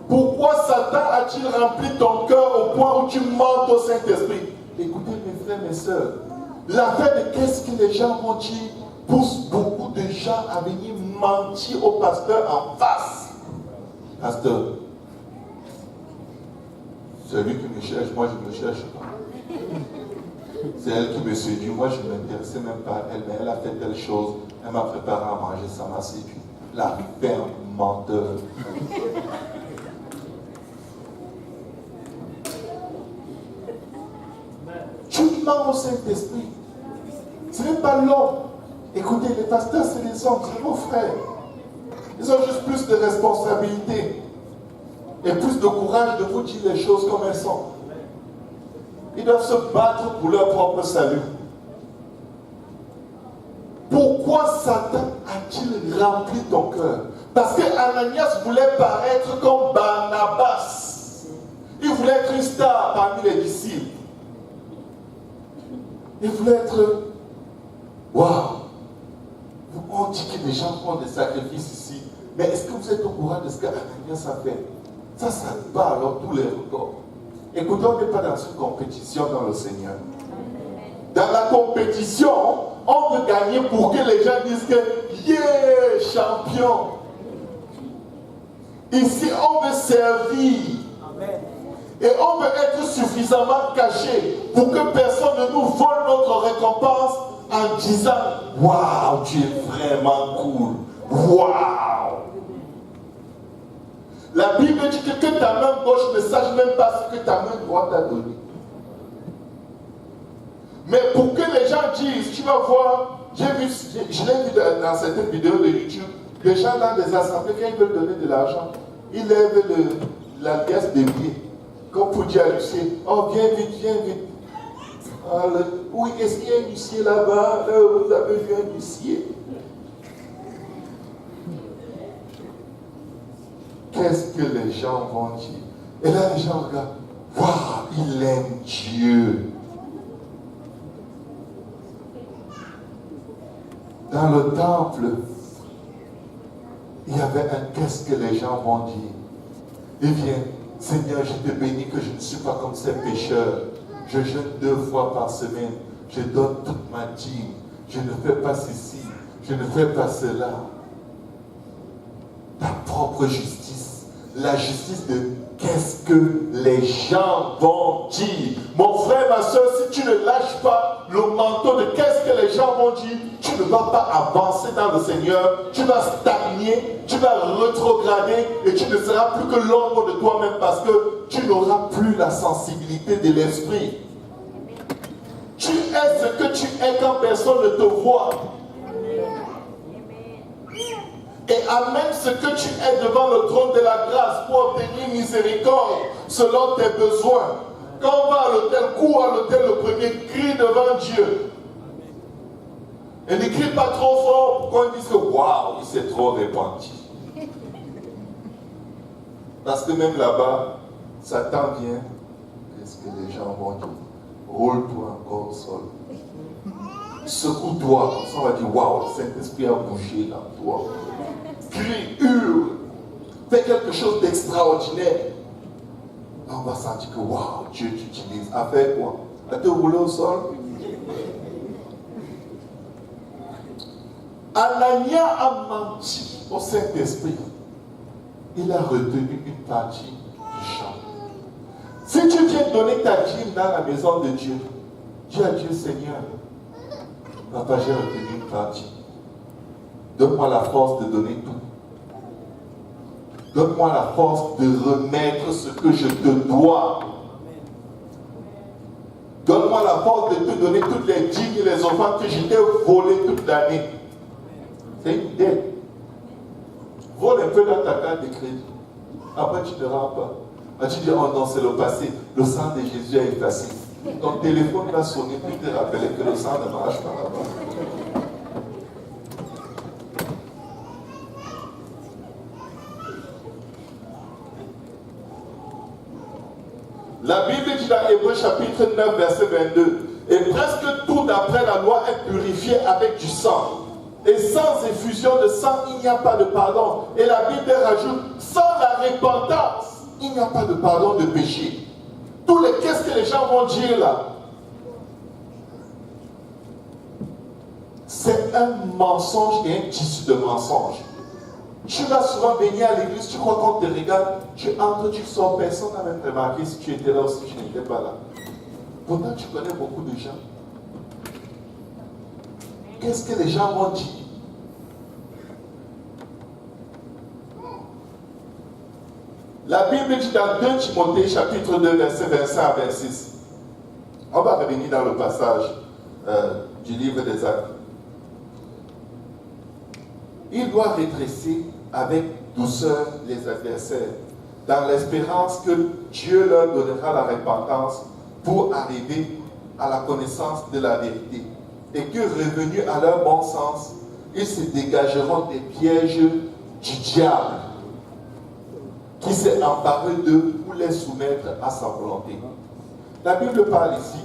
Pourquoi Satan a-t-il rempli ton cœur au point où tu mens au Saint-Esprit? Écoutez mes frères, mes sœurs, l'affaire de qu'est-ce que les gens vont dire pousse beaucoup de gens à venir mentir au pasteur en face. Pasteur, celui qui me cherche, moi je ne me cherche pas. C'est elle qui me séduit, moi je ne m'intéressais même pas à elle, mais elle a fait telle chose, elle m'a préparé à manger, ça m'a séduit. La ferme menteur. Tu mens au Saint-Esprit. Ce n'est pas l'homme. Écoutez, les pasteurs, c'est les hommes, c'est vos frères. Ils ont juste plus de responsabilités et plus de courage de vous dire les choses comme elles sont. Ils doivent se battre pour leur propre salut. Pourquoi Satan a-t-il rempli ton cœur? Parce que Ananias voulait paraître comme Barnabas. Il voulait être une star parmi les disciples. Il voulait être... Waouh! On dit que les gens font des sacrifices ici. Mais est-ce que vous êtes au courant de ce qu'Ananias a fait? Ça bat alors tous les records. Écoutez, on n'est pas dans une compétition dans le Seigneur. Dans la compétition, on veut gagner pour que les gens disent que yeah, champion. Ici, on veut servir. Amen. Et on veut être suffisamment caché pour que personne ne nous vole notre récompense en disant waouh, tu es vraiment cool. Waouh. La Bible dit que ta main gauche ne sache même pas ce que ta main droite a donné. Mais pour que les gens disent, tu vas voir, je l'ai vu dans certaines vidéos de YouTube, des gens dans des assemblées, quand ils veulent donner de l'argent, ils lèvent la pièce des pieds, comme pour dire à l'huissier, oh viens vite, viens vite. Oui, est-ce qu'il y a un huissier là-bas? Vous avez vu un huissier? Qu'est-ce que les gens vont dire? Et là, les gens regardent. Waouh, il aime Dieu. Dans le temple, il y avait un qu'est-ce que les gens vont dire. Il vient, Seigneur, je te bénis que je ne suis pas comme ces pécheurs. Je jeûne 2 fois par semaine. Je donne toute ma dîme. Je ne fais pas ceci. Je ne fais pas cela. Ta propre justice. La justice de qu'est-ce que les gens vont dire. Mon frère, ma soeur, si tu ne lâches pas le manteau de qu'est-ce que les gens vont dire, tu ne vas pas avancer dans le Seigneur. Tu vas stagner, tu vas rétrograder et tu ne seras plus que l'ombre de toi-même parce que tu n'auras plus la sensibilité de l'esprit. Tu es ce que tu es quand personne ne te voit. Et amène ce que tu es devant le trône de la grâce pour obtenir miséricorde selon tes besoins. Quand on va à l'autel, cours à l'autel le premier, crie devant Dieu. Et ne crie pas trop fort pour qu'on dise que waouh, il s'est trop répandu. Parce que même là-bas, Satan vient. Qu'est-ce que les gens vont dire? Roule-toi encore au sol. Secoue-toi. Comme ça, on va dire, waouh, le Saint-Esprit a bougé dans toi. Crie, hurle. Fais quelque chose d'extraordinaire. On va sentir que, waouh, Dieu t'utilise. À faire quoi? À te rouler au sol? Anania a menti au Saint-Esprit. Il a retenu une partie du champ. Si tu viens donner ta dîme dans la maison de Dieu, dis à Dieu, Seigneur, papa, j'ai retenu une partie. Donne-moi la force de donner tout. Donne-moi la force de remettre ce que je te dois. Donne-moi la force de te donner toutes les dîmes et les offrandes que je t'ai volées toute l'année. C'est une dette. Vole un peu dans ta carte de crédit. Après, tu ne rends pas. Tu dis, oh non, c'est le passé. Le sang de Jésus a effacé. Ton téléphone va sonner pour te rappeler que le sang ne marche pas là-bas. La Bible dit dans Hébreux chapitre 9, verset 22, et presque tout d'après la loi est purifié avec du sang. Et sans effusion de sang, il n'y a pas de pardon. Et la Bible rajoute, sans la repentance, il n'y a pas de pardon de péché. Qu'est-ce que les gens vont dire là? C'est un mensonge et un tissu de mensonge. Tu vas souvent venir à l'église, tu crois qu'on te regarde, tu entres, tu sors, personne n'a même remarqué si tu étais là ou si tu n'étais pas là. Pourtant, tu connais beaucoup de gens. Qu'est-ce que les gens vont dire? La Bible dit dans 2 Timothée chapitre 2 verset 25 à 26. On va revenir dans le passage du livre des Actes. Il doit redresser avec douceur les adversaires, dans l'espérance que Dieu leur donnera la repentance pour arriver à la connaissance de la vérité, et que revenus à leur bon sens, ils se dégageront des pièges du diable qui s'est emparé d'eux pour les soumettre à sa volonté. La Bible parle ici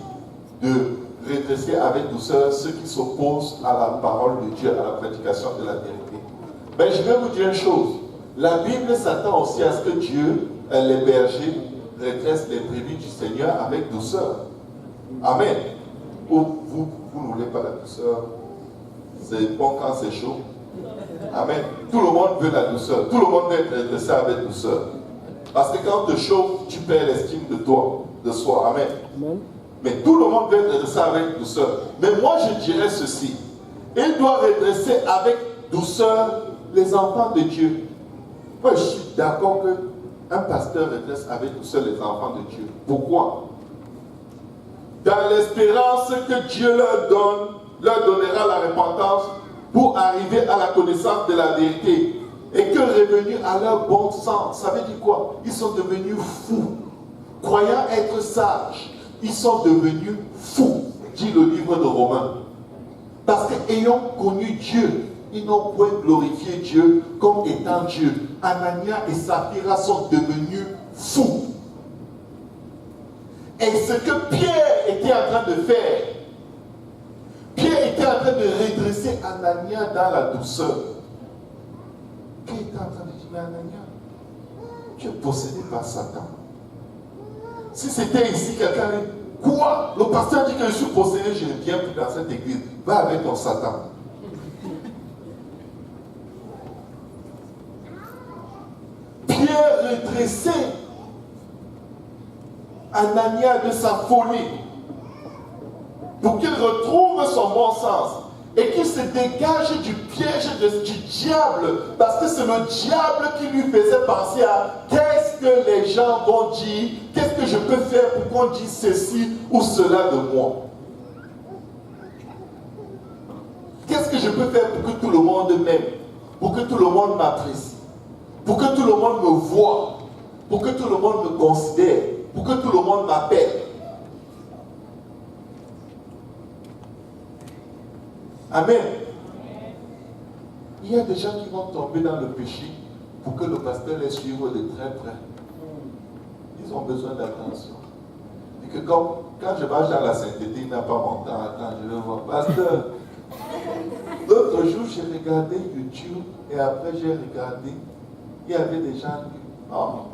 de redresser avec douceur ceux qui s'opposent à la parole de Dieu, à la prédication de la vérité. Mais je vais vous dire une chose, la Bible s'attend aussi à ce que Dieu, les bergers, redresse les brebis du Seigneur avec douceur. Amen. Ou vous ne voulez pas la douceur? C'est bon quand c'est chaud. Amen. Tout le monde veut la douceur. Tout le monde veut être redressé avec douceur. Parce que quand tu te chauffes, tu perds l'estime de toi, de soi. Amen. Amen. Mais tout le monde veut être redressé avec douceur. Mais moi, je dirais ceci. Il doit redresser avec douceur les enfants de Dieu. Moi, je suis d'accord qu'un pasteur redresse avec douceur les enfants de Dieu. Pourquoi? Dans l'espérance que Dieu leur donnera la repentance pour arriver à la connaissance de la vérité. Et que revenus à leur bon sens, ça veut dire quoi? Ils sont devenus fous. Croyant être sages, ils sont devenus fous, dit le livre de Romains. Parce qu'ayant connu Dieu, ils n'ont point glorifié Dieu comme étant Dieu. Anania et Saphira sont devenus fous. Et ce que Pierre était en train de faire, Pierre était en train de redresser Anania dans la douceur. Pierre était en train de dire, mais Anania, tu es possédé par Satan. Si c'était ici, quelqu'un dit, quoi? Le pasteur dit que je suis possédé, je ne viens plus dans cette église. Va avec ton Satan. Pierre redressait Anania de sa folie pour qu'il retrouve son bon sens et qu'il se dégage du piège du diable, parce que c'est le diable qui lui faisait penser à qu'est-ce que les gens vont dire, qu'est-ce que je peux faire pour qu'on dise ceci ou cela de moi, qu'est-ce que je peux faire pour que tout le monde m'aime, pour que tout le monde m'apprécie, pour que tout le monde me voie, pour que tout le monde me considère, pour que tout le monde m'appelle. Amen. Il y a des gens qui vont tomber dans le péché pour que le pasteur les suive de très près. Ils ont besoin d'attention. Et que comme Quand je marche dans la sainteté, il n'a pas mon temps. Attends, je vais voir. Pasteur, l'autre jour, j'ai regardé YouTube et après j'ai regardé. Il y avait des gens qui. Oh,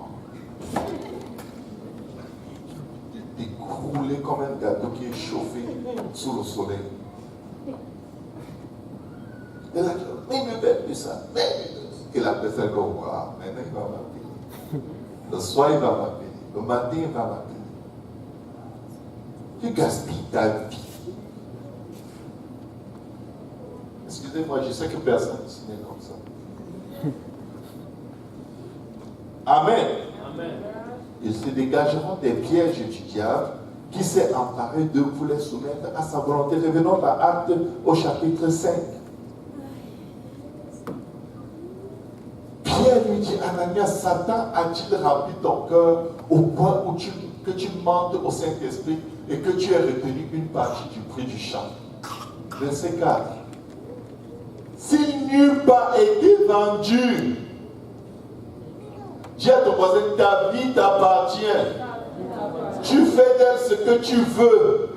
décroulé comme un gâteau qui est chauffé sous le soleil. Et là, mais il me fait plus ça. Et la personne comme moi, maintenant il va m'appeler. Le soir, il va m'appeler. Le matin, il va m'appeler. Tu gaspilles ta vie. Excusez-moi, je sais que personne n'est comme ça. Amen. Amen. Ils se dégageront des pièges du diable qui s'est emparé d'eux pour les soumettre à sa volonté. Revenons à Actes au chapitre 5. Pierre lui dit, Ananias, Satan a-t-il rempli ton cœur au point où que tu mentes au Saint-Esprit et que tu aies retenu une partie du prix du champ? Verset 4. S'il n'eût pas été vendu, dis à ton voisin, ta vie t'appartient. Tu fais d'elle ce que tu veux.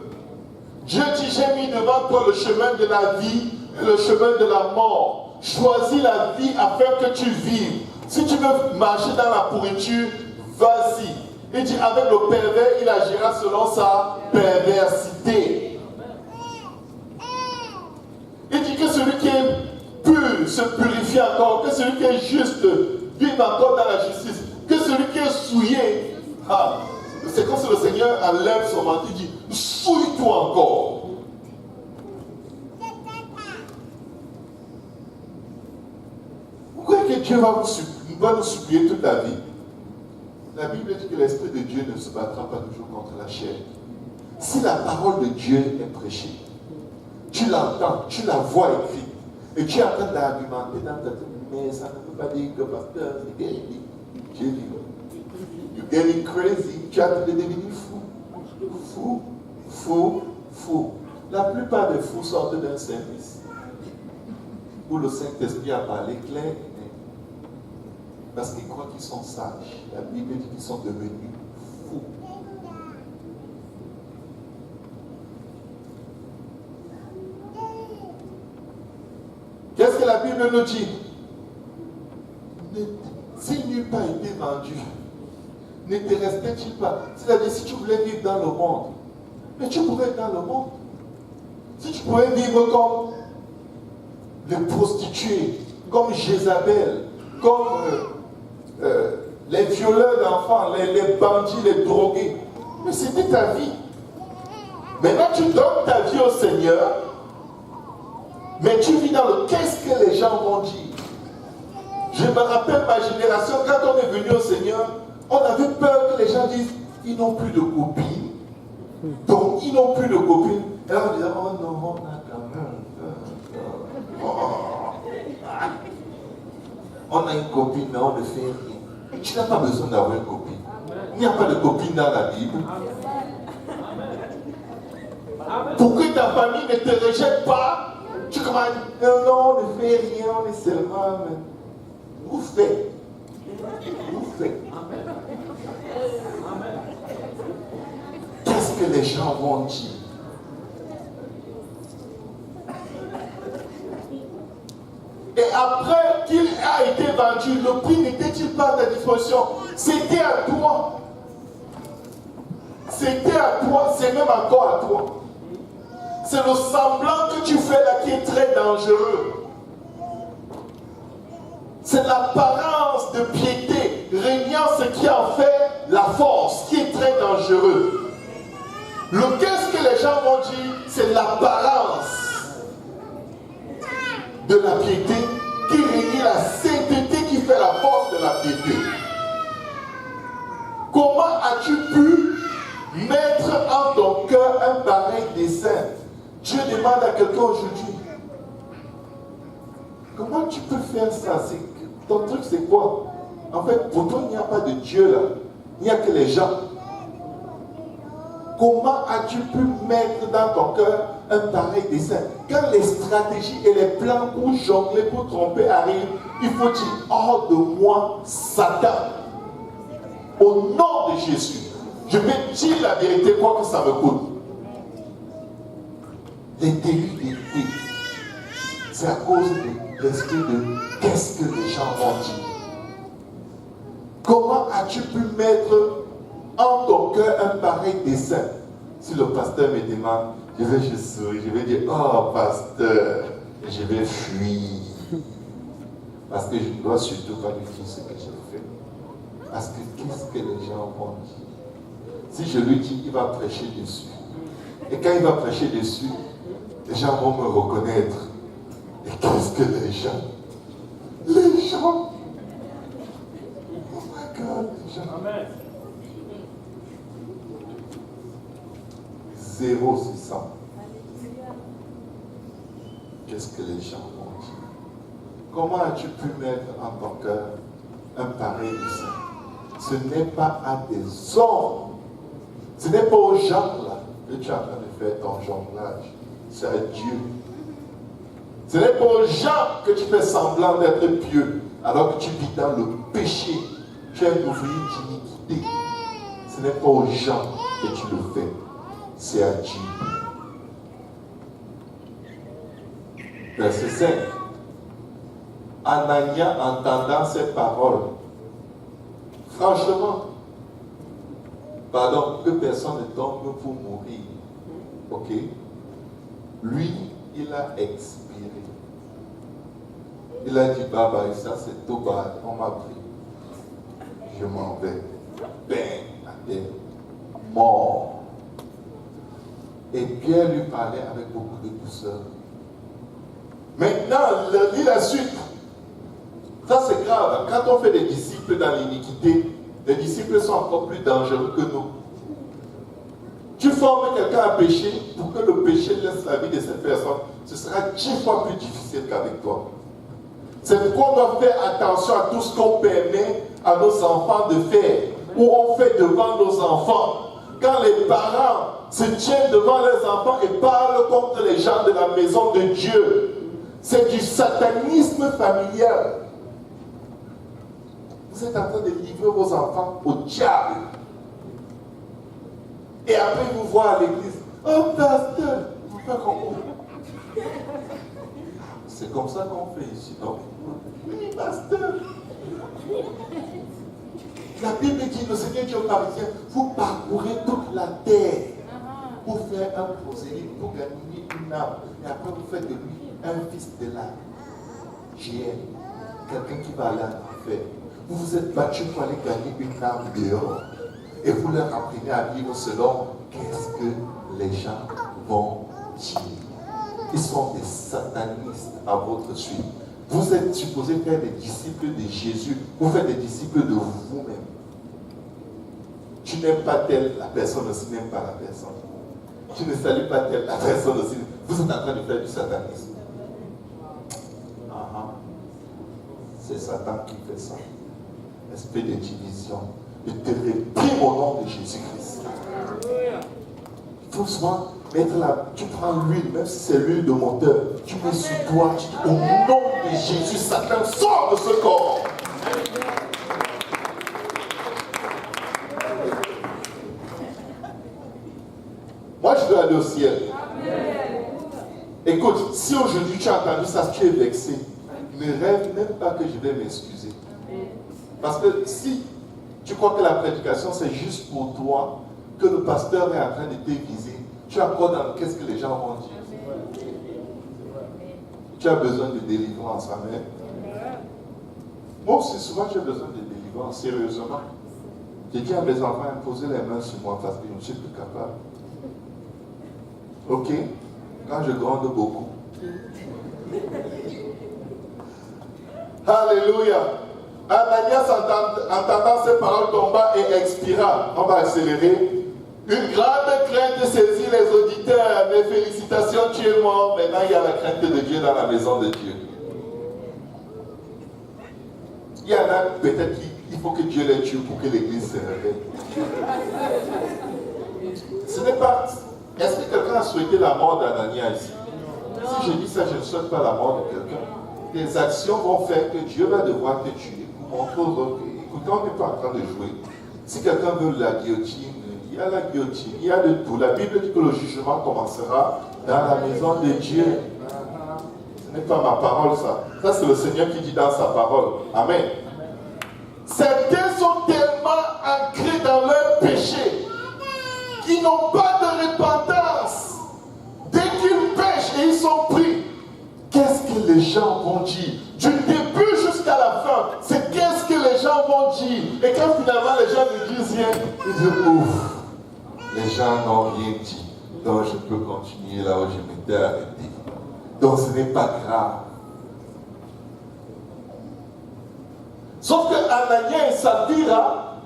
Dieu dit, j'ai mis devant toi le chemin de la vie et le chemin de la mort. Choisis la vie afin que tu vives. Si tu veux marcher dans la pourriture, vas-y. Il dit, avec le pervers, il agira selon sa perversité. Il dit que celui qui est pur se purifie encore, que celui qui est juste vive encore dans la justice, que celui qui est souillé, c'est comme si le Seigneur enlève son manteau, il dit, souille-toi encore. Vous croyez que Dieu va nous supplier toute la vie? La Bible dit que l'Esprit de Dieu ne se battra pas toujours contre la chair. Si la parole de Dieu est prêchée, tu l'entends, tu la vois écrite, et tu es en train d'argumenter dans ta tête, mais ça ne veut pas dire que pasteur, c'est guéri. Dieu dit, you're getting crazy, tu as de devenir fou. La plupart des fous sortent d'un service où le Saint-Esprit a parlé clair et net. Parce qu'ils croient qu'ils sont sages. La Bible dit qu'ils sont devenus fous. Qu'est-ce que la Bible nous dit? S'il n'eût pas été vendu, ne te restait-il pas? C'est-à-dire, si tu voulais vivre dans le monde, mais tu pouvais être dans le monde. Si tu pouvais vivre comme les prostituées, comme Jézabel, comme les violeurs d'enfants, les bandits, les drogués, mais c'était ta vie. Maintenant, tu donnes ta vie au Seigneur, mais tu vis dans le qu'est-ce que les gens vont dire. Je me rappelle ma génération, quand on est venu au Seigneur, on avait peur que les gens disent, ils n'ont plus de copines. Donc, ils n'ont plus de copines. Et là, on disait, oh non, on a quand même. On a une copine, mais on ne fait rien. Tu n'as pas besoin d'avoir une copine. Il n'y a pas de copine dans la Bible. Pour que ta famille ne te rejette pas, tu commences à dire, non, on ne fait rien, on est seulement. Vous faites. Qu'est-ce que les gens vont dire? Et après qu'il a été vendu, le prix n'était-il pas à ta disposition? C'était à toi. C'était à toi, c'est même encore à toi. C'est le semblant que tu fais là qui est très dangereux. C'est l'apparence de piété, régnant ce qui en fait la force, qui est très dangereux. Le qu'est-ce que les gens vont dire, c'est l'apparence de la piété qui régnit la sainteté qui fait la force de la piété. Comment as-tu pu mettre en ton cœur un pareil dessein? Dieu demande à quelqu'un aujourd'hui, comment tu peux faire ça? Ton truc c'est quoi? En fait, pour toi il n'y a pas de Dieu là, il n'y a que les gens. Comment as-tu pu mettre dans ton cœur un pareil dessein? Quand les stratégies et les plans pour jongler, pour tromper arrivent, il faut dire, hors de moi, Satan. Au nom de Jésus. Je vais dire la vérité, quoi que ça me coûte. Les délits d'idées, c'est à cause de l'esprit de qu'est-ce que les gens vont dire. Comment as-tu pu mettre en ton cœur un pareil dessein? Si le pasteur me demande, je vais juste sourire, je vais dire, oh pasteur, je vais fuir. Parce que je ne dois surtout pas lui dire ce que je fais. Parce que qu'est-ce que les gens vont dire? Si je lui dis, il va prêcher dessus. Et quand il va prêcher dessus, les gens vont me reconnaître. Et qu'est-ce que les gens? Les gens. Oh my God, les gens. Amen. 0600. Qu'est-ce que les gens vont dire? Comment as-tu pu mettre en ton cœur un pareil dessein? Ce n'est pas à des hommes. Ce n'est pas aux gens là que tu es en train de faire ton jonglage. C'est à Dieu. Ce n'est pas aux gens que tu fais semblant d'être pieux alors que tu vis dans le péché. Tu es un ouvrier d'iniquité. Ce n'est pas aux gens que tu le fais. C'est à Dieu. Verset 5. Anania, entendant ces paroles, franchement, pardon, que personne ne tombe pour mourir. Ok? Lui, il a expiré. Il a dit, Baba, ça c'est tout bas, on m'a pris. Je m'en vais. Ben, à terre. Mort. Et Pierre lui parlait avec beaucoup de douceur. Maintenant, lis la suite. Ça c'est grave. Quand on fait des disciples dans l'iniquité, les disciples sont encore plus dangereux que nous. Tu formes quelqu'un à pécher, pour que le péché laisse la vie de cette personne, ce sera 10 fois plus difficile qu'avec toi. C'est pourquoi on doit faire attention à tout ce qu'on permet à nos enfants de faire, ou on fait devant nos enfants. Quand les parents se tiennent devant leurs enfants et parlent contre les gens de la maison de Dieu, c'est du satanisme familial. Vous êtes en train de livrer vos enfants au diable. Et après, vous voyez à l'église, oh pasteur, vous faites comment? C'est comme ça qu'on fait ici, non? Oui, pasteur. La Bible dit, le Seigneur Dieu parisien, vous parcourez toute la terre pour faire un prosélyte, pour gagner une âme. Et après, vous faites de lui un fils de la GM, quelqu'un qui va aller en enfer. Vous vous êtes battu pour aller gagner une âme dehors. Et vous leur apprenez à vivre selon qu'est-ce que les gens vont dire. Ils sont des satanistes à votre suite. Vous êtes supposé faire des disciples de Jésus. Vous faites des disciples de vous-même. Tu n'aimes pas tel, la personne aussi n'aime pas la personne. Tu ne salues pas tel, la personne aussi. Vous êtes en train de faire du satanisme. C'est Satan qui fait ça. Esprit de division. Je te réprime au nom de Jésus-Christ. Il faut souvent mettre là, tu prends l'huile, même si c'est l'huile de moteur, tu mets sur toi, tu dis au nom de Jésus, Satan sort de ce corps. Moi je dois aller au ciel. Écoute, si aujourd'hui tu as entendu ça, tu es vexé, ne rêve même pas que je vais m'excuser. Parce que si tu crois que la prédication c'est juste pour toi, que le pasteur est en train de t'aiguiser, tu as quoi dans qu'est-ce que les gens vont dire? Tu as besoin de délivrance, amen. Moi aussi, souvent j'ai besoin de délivrance, sérieusement. J'ai dit à mes enfants, imposez les mains sur moi parce que je ne suis plus capable. Ok? Quand je gronde beaucoup. Alléluia. Ananias, entendant ces paroles, tomba et expira. On va accélérer. Une grande crainte saisit les auditeurs. Mes félicitations, tu es mort. Maintenant, il y a la crainte de Dieu dans la maison de Dieu. Il y en a peut-être qu'il faut que Dieu les tue pour que l'église se réveille. Ce n'est pas... Est-ce que quelqu'un a souhaité la mort d'Ananias ici? Si je dis ça, je ne souhaite pas la mort de quelqu'un. Tes actions vont faire que Dieu va devoir te tuer pour montrer aux autres. Écoutez, on n'est pas en train de jouer. Si quelqu'un veut la guillotine, il y a la guillotine, il y a de tout. La Bible dit que le jugement commencera dans la maison de Dieu. Ce n'est pas ma parole, ça. Ça, c'est le Seigneur qui dit dans sa parole. Amen. Certains sont tellement ancrés dans leur péché qu'ils n'ont pas de repentance. Dès qu'ils pêchent et ils sont pris, qu'est-ce que les gens vont dire? Du début jusqu'à la fin, c'est qu'est-ce que les gens vont dire. Et quand finalement les gens ne disent rien, ils disent ouf, les gens n'ont rien dit. Donc je peux continuer là où je m'étais arrêté. Donc ce n'est pas grave. Sauf que Anania et Saphira,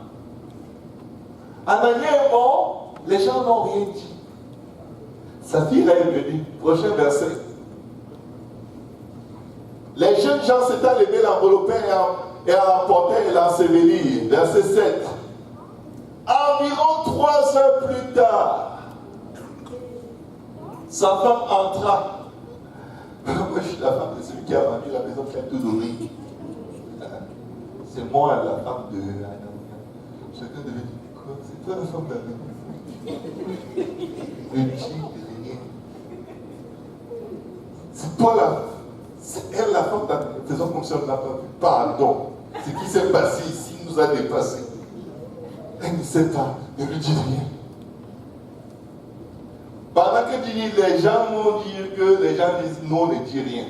Anania est mort, les gens n'ont rien dit. Saphira est venue. Prochain verset. Les jeunes gens s'étant levés, l'enveloppaient et emportaient et l'ensevelirent. Verset 7. Environ 3 heures plus tard, sa femme entra. Moi, je suis la femme de celui qui a vendu la maison pleine de riz. C'est moi la femme de Anania. Chacun devait dire quoi? C'est toi la femme d'Anania. Ne dis rien. C'est toi la. C'est elle la femme d'Anania. Faisons comme si on n'a pas vu. Pardon. Ce qui s'est passé ici nous a dépassé. Elle ne sait pas. Ne lui dis rien. Pendant que tu dis, les gens vont dire que les gens disent non, ne dis rien.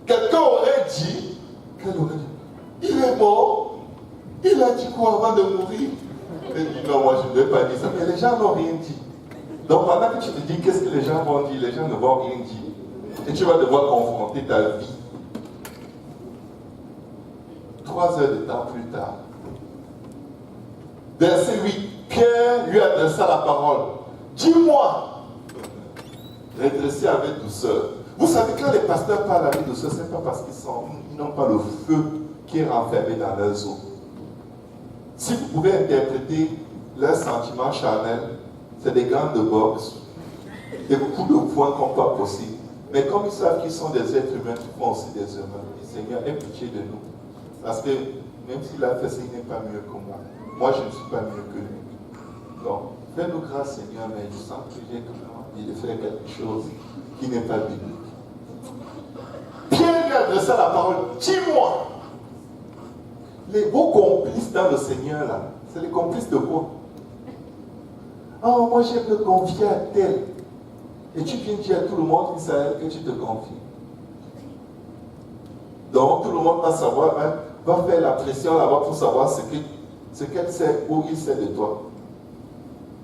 Quelqu'un aurait dit, il est mort, il a dit quoi avant de mourir? Il dit non, moi je ne vais pas dire ça, mais les gens n'ont rien dit. Donc pendant que tu te dis qu'est-ce que les gens vont dire, les gens ne vont rien dire. Et tu vas devoir confronter ta vie. 3 heures de temps plus tard. Verset 8. Pierre lui adressa la parole. Dis-moi, redressez avec douceur. Vous savez, quand les pasteurs parlent avec douceur, ce n'est pas parce qu'ils n'ont pas le feu qui est renfermé dans leurs os. Si vous pouvez interpréter leurs sentiments charnels, c'est des gants de boxe, des coups de poing comme pas possible. Mais comme ils savent qu'ils sont des êtres humains, ils font aussi des humains. Et Seigneur, aie pitié de nous. Parce que même s'il a fait ça, il n'est pas mieux que moi. Moi, je ne suis pas mieux que lui. Donc, fais-nous grâce, Seigneur, mais je sens que j'ai quand même envie de faire quelque chose qui n'est pas biblique. Pierre lui adressa la parole. Dis-moi, vos complices dans le Seigneur, là, c'est les complices de quoi? Oh, moi, j'aime me confier à tel. Et tu viens dire à tout le monde, Israël, que tu te confies. Donc, tout le monde va savoir, hein, va faire la pression là-bas pour savoir ce qu'elle sait ou il sait de toi.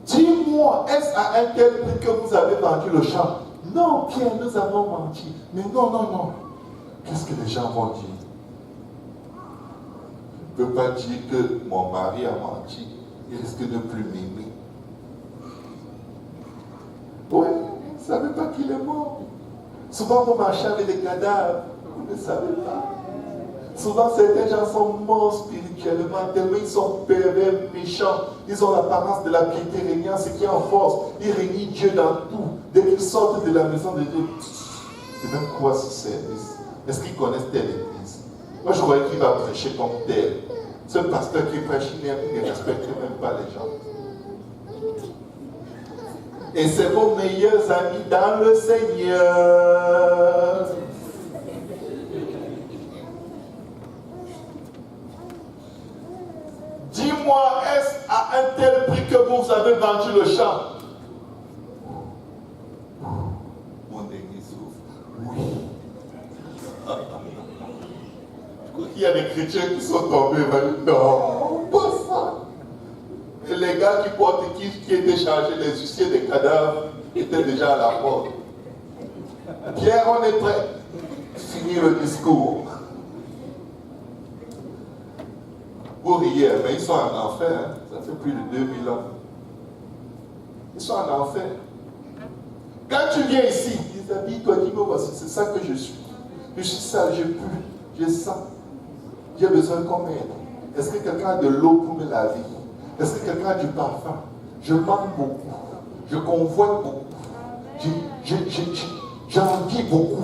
Dis-moi, est-ce à un tel prix que vous avez vendu le champ? Non, Pierre, nous avons menti. Mais non, non, non. Qu'est-ce que les gens vont dire? Je ne peux pas dire que mon mari a menti. Il risque de ne plus m'aimer. Oui, vous ne savez pas qu'il est mort. Souvent, vous marchez avec des cadavres. Vous ne savez pas. Souvent, certains gens sont morts spirituellement, tellement ils sont pervers, méchants. Ils ont l'apparence de la piété régnant, ce qui est en force. Ils régnent Dieu dans tout. Dès qu'ils sortent de la maison de Dieu, c'est même quoi ce service? Est-ce qu'ils connaissent telle église? Moi, je croyais qu'il va prêcher comme tel. Ce pasteur qui prêche, il ne respecte même pas les gens. Et c'est vos meilleurs amis dans le Seigneur. Dis-moi, est-ce à un tel prix que vous avez vendu le champ? Mon dernier souffle. Oui. Je crois qu'il y a des chrétiens qui sont tombés. Non, pas ça. Et les gars qui étaient chargés des huissiers des cadavres étaient déjà à la porte. Pierre, on est prêt. Finir le discours. Vous riez, mais ils sont en enfer. Hein. Ça fait plus de 2000 ans. Ils sont en enfer. Quand tu viens ici, déshabille-toi, dis-moi, voici, c'est ça que je suis. Je suis sale, je pue, je sens. J'ai besoin qu'on m'aide. Est-ce que quelqu'un a de l'eau pour me laver? Est-ce que quelqu'un a du parfum? Je manque beaucoup. Je convoite beaucoup. J'envie beaucoup.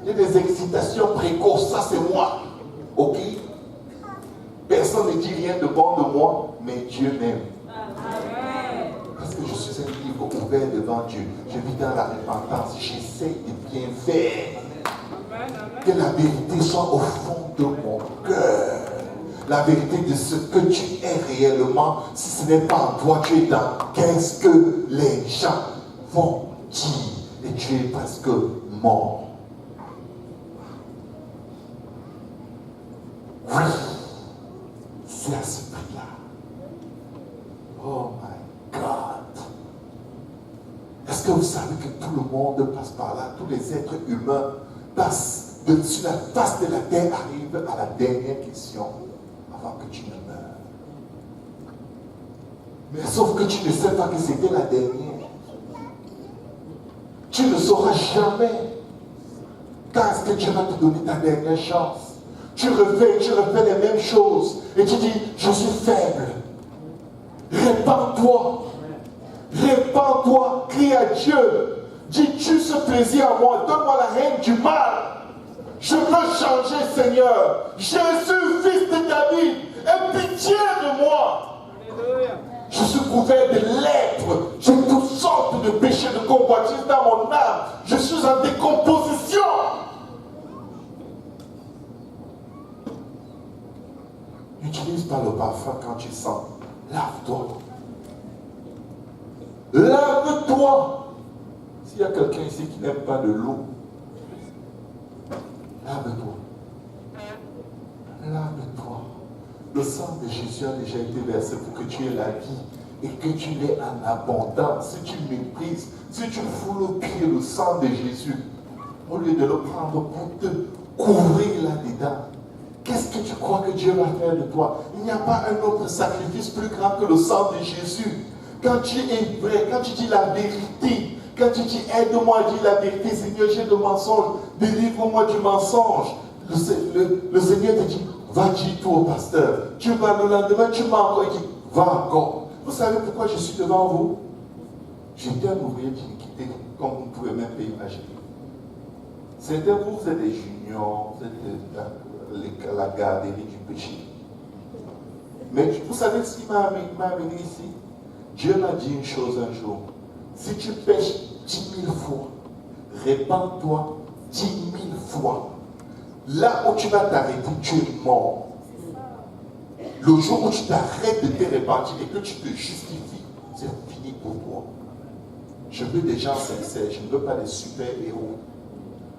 J'ai des excitations précoces, ça c'est moi. Ok? personne ne dit rien de bon de moi, mais Dieu m'aime. Parce que je suis un livre ouvert devant Dieu. Je vis dans la repentance. J'essaie de bien faire. Que la vérité soit au fond de mon cœur. La vérité de ce que tu es réellement. Si ce n'est pas en toi, tu es dans qu'est-ce que les gens vont dire. Et tu es presque mort. Oui, c'est à ce prix-là. Oh my God. Est-ce que vous savez que tout le monde passe par là? Tous les êtres humains passent sur la face de la terre, arrivent à la dernière question avant que tu ne meurs. Mais sauf que tu ne sais pas que c'était la dernière. Tu ne sauras jamais quand est-ce que Dieu va te donner ta dernière chance. Tu refais les mêmes choses et tu dis, je suis faible. Répands-toi. Répands-toi. Crie à Dieu. Dis, tu ce plaisir à moi. Donne-moi la règne du mal. Je veux changer, Seigneur. Jésus, fils de David, aie pitié de moi. Alléluia. Je suis couvert de lèpre. J'ai toutes sortes de péchés de convoitise dans mon âme. Je suis en décomposition. N'utilise pas le parfum quand tu sens. Lave-toi. Lave-toi. S'il y a quelqu'un ici qui n'aime pas de l'eau, lave-toi. Lave-toi. Le sang de Jésus a déjà été versé pour que tu aies la vie et que tu l'aies en abondance. Si tu méprises, si tu fous le pied le sang de Jésus, au lieu de le prendre pour te couvrir là-dedans, qu'est-ce que tu crois que Dieu va faire de toi? Il n'y a pas un autre sacrifice plus grand que le sang de Jésus. Quand tu es vrai, quand tu dis la vérité, quand tu dis aide-moi à dire la vérité, Seigneur, j'ai de mensonges, délivre-moi du mensonge. Le Seigneur te dit, va dire tout au pasteur. Tu vas le lendemain, tu m'as encore dit, va encore. Vous savez pourquoi je suis devant vous? J'étais un ouvrier d'iniquité, comme vous ne pouvez même pas imaginer. C'était vous êtes des juniors, vous êtes la garderie du péché. Mais vous savez ce qui m'a amené ici? Dieu m'a dit une chose un jour. Si tu pêches 10 000 fois, répands-toi 10 000 fois. Là où tu vas t'arrêter, tu es mort. Le jour où tu t'arrêtes de te repentir et que tu te justifies, c'est fini pour toi. Je veux des gens sincères, je ne veux pas des super-héros.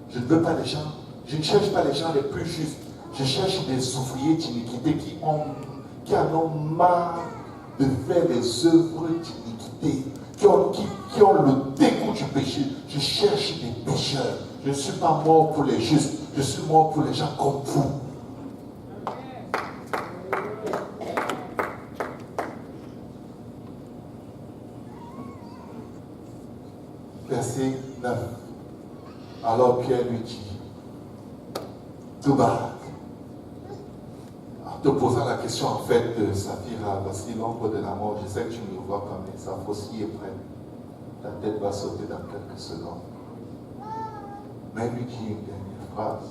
Je ne veux pas des gens, je ne cherche pas les gens les plus justes. Je cherche des ouvriers d'iniquité qui en ont marre de faire des œuvres d'iniquité, qui ont le dégoût du péché. Je cherche des pécheurs. Je ne suis pas mort pour les justes, je suis mort pour les gens comme vous. Verset 9. Alors Pierre lui dit, tout bas. En te posant la question en fait de Saphira, voici l'ombre de la mort, je sais que tu me vois comme ça, aussi est prêt. Ta tête va sauter dans quelques secondes. Mais lui dit une dernière phrase.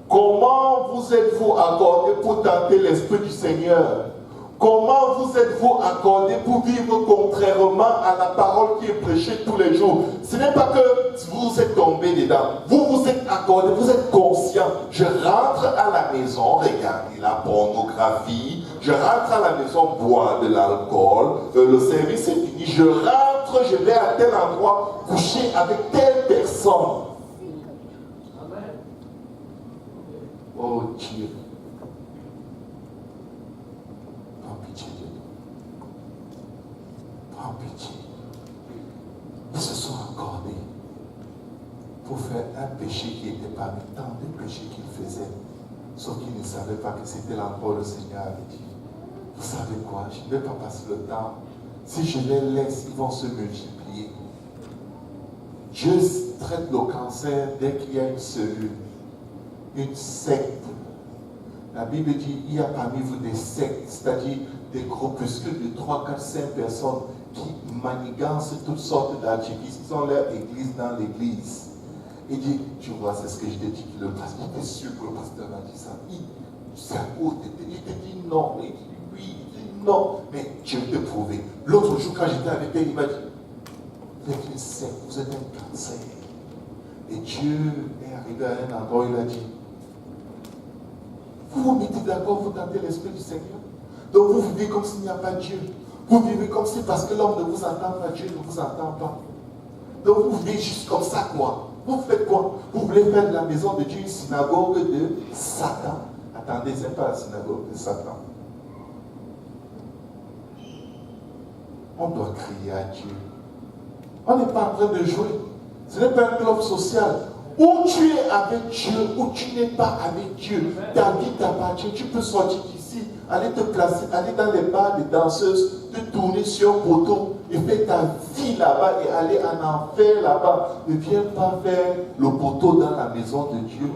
Comment vous êtes-vous accordé pour tenter l'Esprit du Seigneur? Comment vous êtes-vous accordé pour vivre contrairement à la parole qui est prêchée tous les jours? Ce n'est pas que vous êtes tombé dedans. Vous vous êtes accordé, vous êtes conscient. Je rentre à la maison, regarder la pornographie. Je rentre à la maison, boire de l'alcool. Le service est fini. Je rentre, je vais à tel endroit, coucher avec telle personne. Oh Dieu. Prends pitié de nous. Prends pitié. Ils se sont accordés pour faire un péché qui était parmi tant de péchés qu'ils faisaient. Sauf qu'ils ne savaient pas que c'était l'endroit où le Seigneur avait dit. Vous savez quoi? Je ne vais pas passer le temps. Si je les laisse, ils vont se multiplier. Dieu traite le cancer dès qu'il y a une cellule, une secte. La Bible dit, il y a parmi vous des sectes, c'est-à-dire des groupuscules de 3, 4, 5 personnes qui manigancent toutes sortes d'activistes. Ils ont leur église dans l'église. Il dit, tu vois, c'est ce que je t'ai dit, le pasteur, j'étais sûr que le pasteur a dit ça. c'est à cause de Dieu. Il te dit non, il dit oui, il dit non, mais je vais te prouver. L'autre jour, quand j'étais avec elle, il m'a dit, vous êtes une secte, vous êtes un cancer. Et Dieu est arrivé à un endroit où il a dit, vous vous mettez d'accord, vous tentez l'Esprit du Seigneur. Donc vous vivez comme s'il n'y a pas Dieu. Vous vivez comme si parce que l'homme ne vous entend pas, Dieu ne vous entend pas. Donc vous vivez juste comme ça, quoi. Vous faites quoi? Vous voulez faire de la maison de Dieu une synagogue de Satan. Attendez, ce n'est pas la synagogue de Satan. On doit crier à Dieu. On n'est pas en train de jouer. Ce n'est pas un club social. Où tu es avec Dieu, où tu n'es pas avec Dieu. Ta vie t'appartient. Tu peux sortir d'ici, aller te placer, aller dans les bars des danseuses, te tourner sur un poteau et faire ta vie là-bas et aller en enfer là-bas. Ne viens pas faire le poteau dans la maison de Dieu.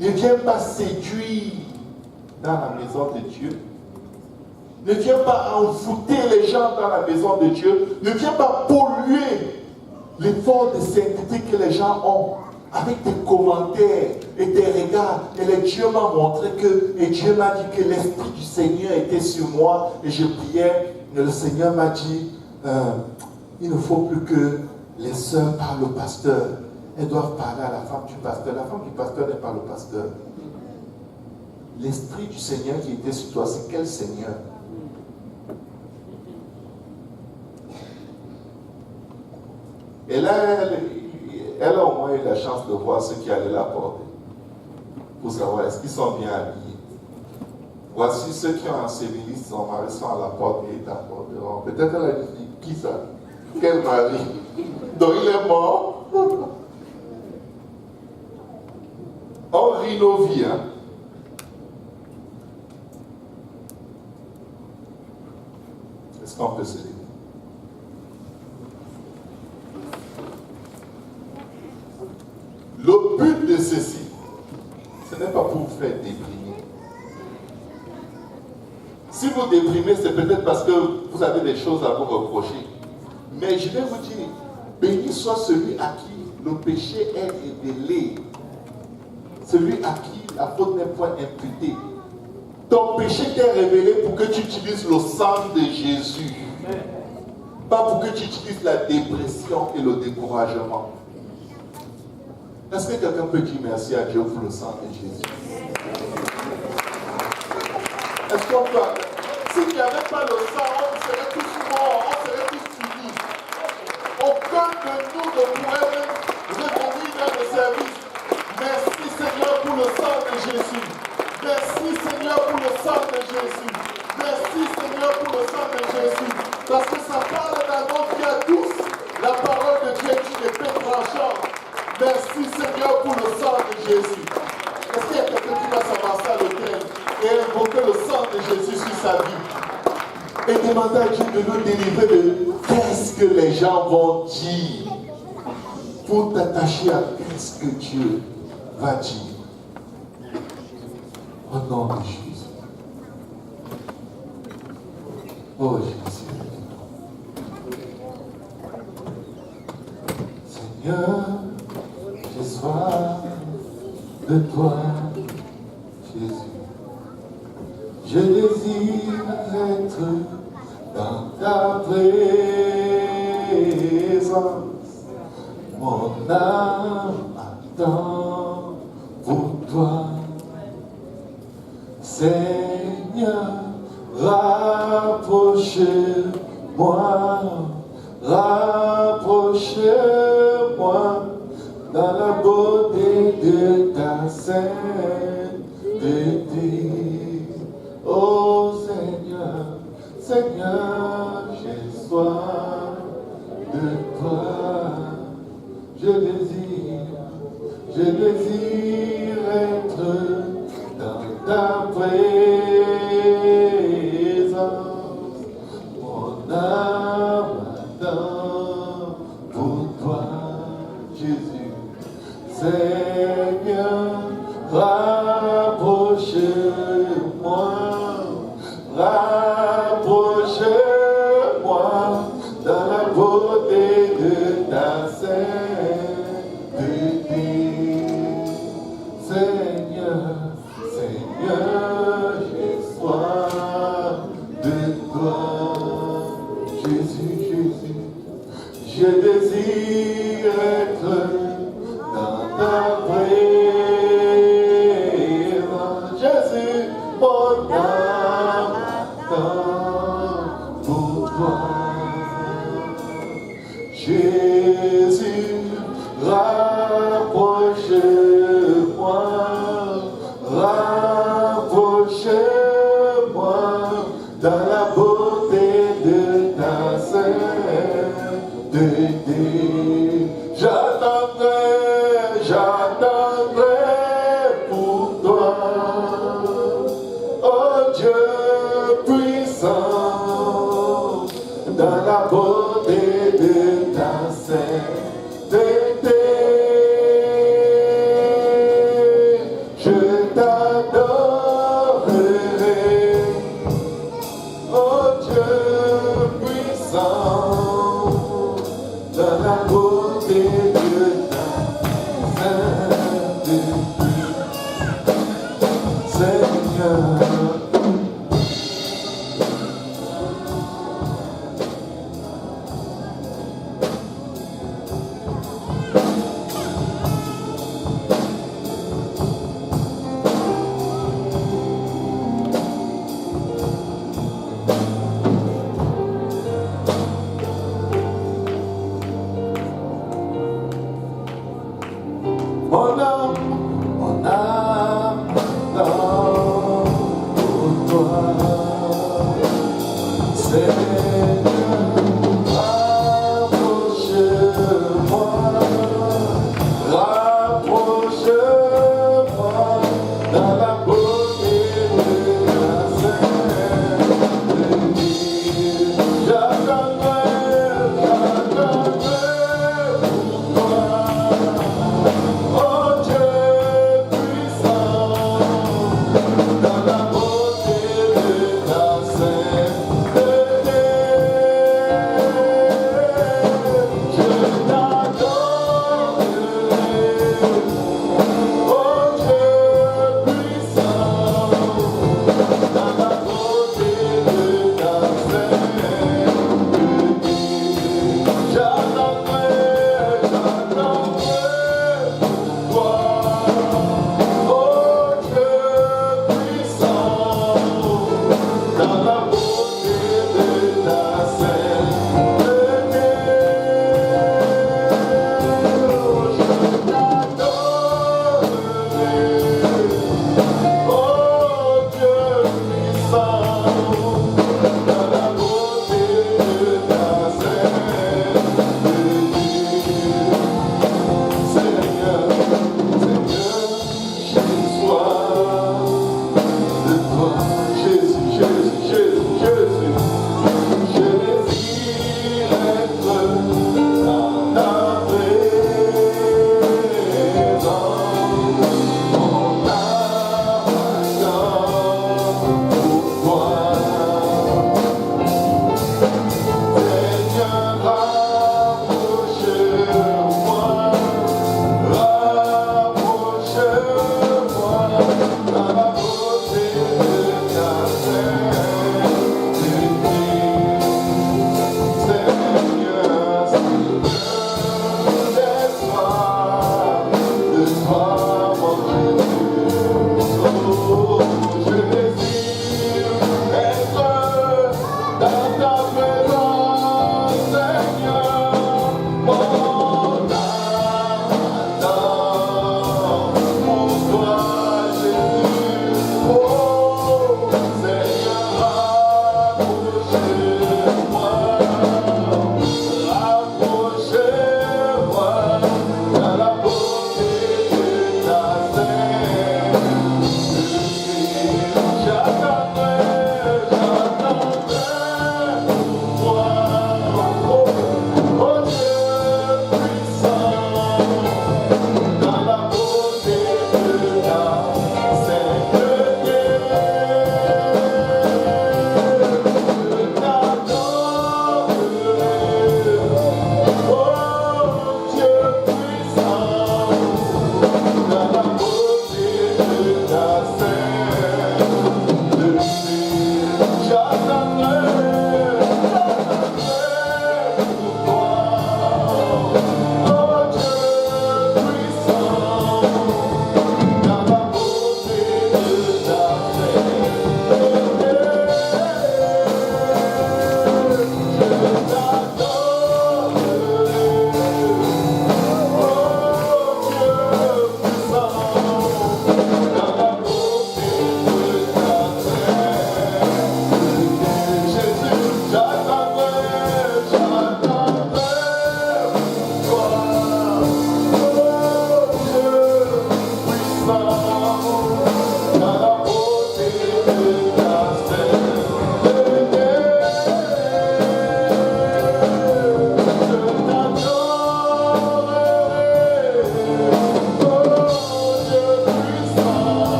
Ne viens pas séduire dans la maison de Dieu. Ne viens pas envoûter les gens dans la maison de Dieu. Ne viens pas polluer l'effort de sainteté que les gens ont avec tes commentaires et tes regards. Et le Dieu m'a montré que, et Dieu m'a dit que l'Esprit du Seigneur était sur moi et je priais. Et le Seigneur m'a dit, il ne faut plus que les sœurs parlent au pasteur. Elles doivent parler à la femme du pasteur. La femme du pasteur n'est pas le pasteur. L'Esprit du Seigneur qui était sur toi, c'est quel Seigneur? Et là, elle a au moins eu la chance de voir ceux qui allaient la porter. Pour savoir est-ce qu'ils sont bien habillés. Voici ceux qui ont enseveli son mari sont à la porte et ils t'apporteront. Peut-être elle a dit, qui ça? Quel mari? Donc il est mort. On rit nos vies, hein. Est-ce qu'on peut se dire? Le but de ceci, ce n'est pas pour vous faire déprimer. Si vous déprimez, c'est peut-être parce que vous avez des choses à vous reprocher. Mais je vais vous dire, béni soit celui à qui le péché est révélé. Celui à qui la faute n'est point imputée. Ton péché t'est révélé pour que tu utilises le sang de Jésus. Pas pour que tu utilises la dépression et le découragement. Est-ce que quelqu'un peut dire merci à Dieu pour le sang de Jésus? Est-ce qu'on peut? S'il n'y avait pas le sang, on serait tous morts, on serait tous finis. Aucun de nous ne pourrait même revenir dans le service. Merci Seigneur pour le sang de Jésus. Merci Seigneur pour le sang de Jésus. Merci Seigneur pour le sang de Jésus. Parce que ça parle dans notre vie à tous. La parole de Dieu est une épée tranchante. Merci Seigneur pour le sang de Jésus. Est-ce qu'il y a quelqu'un qui va s'avancer à l'autel et invoquer le sang de Jésus sur sa vie et demander à Dieu de nous délivrer de qu'est-ce que les gens vont dire pour t'attacher à qu'est-ce que Dieu va dire. Au nom de Jésus. Oh Jésus. Seigneur, j'ai soif de toi, Jésus. Je désire être dans ta présence. Mon âme attend pour toi. Seigneur, rapprochez-moi dans la beauté de ta sainteté. Oh Seigneur, Seigneur, j'ai soif de toi. Je désire être dans ta présence. Mon âme attend pour toi, Jésus. Seigneur, rapprochez-moi dans la beauté de ta sainteté. Seigneur, dans ta présence. Jésus, mon âme attend pour toi. Jésus, rapproche-moi, rapproche-moi dans la beauté de ta sainteté. J'attendrai, j'attendrai pour toi, oh Dieu puissant, dans la beauté de ta sainteté. Je t'adorerai, oh Dieu puissant, dans la beauté de ta sainteté. Seigneur, mon âme attend pour toi. Seigneur, rapproche-moi, rapproche-moi dans la beauté de ta sainteté. J'attendrai pour toi, oh Dieu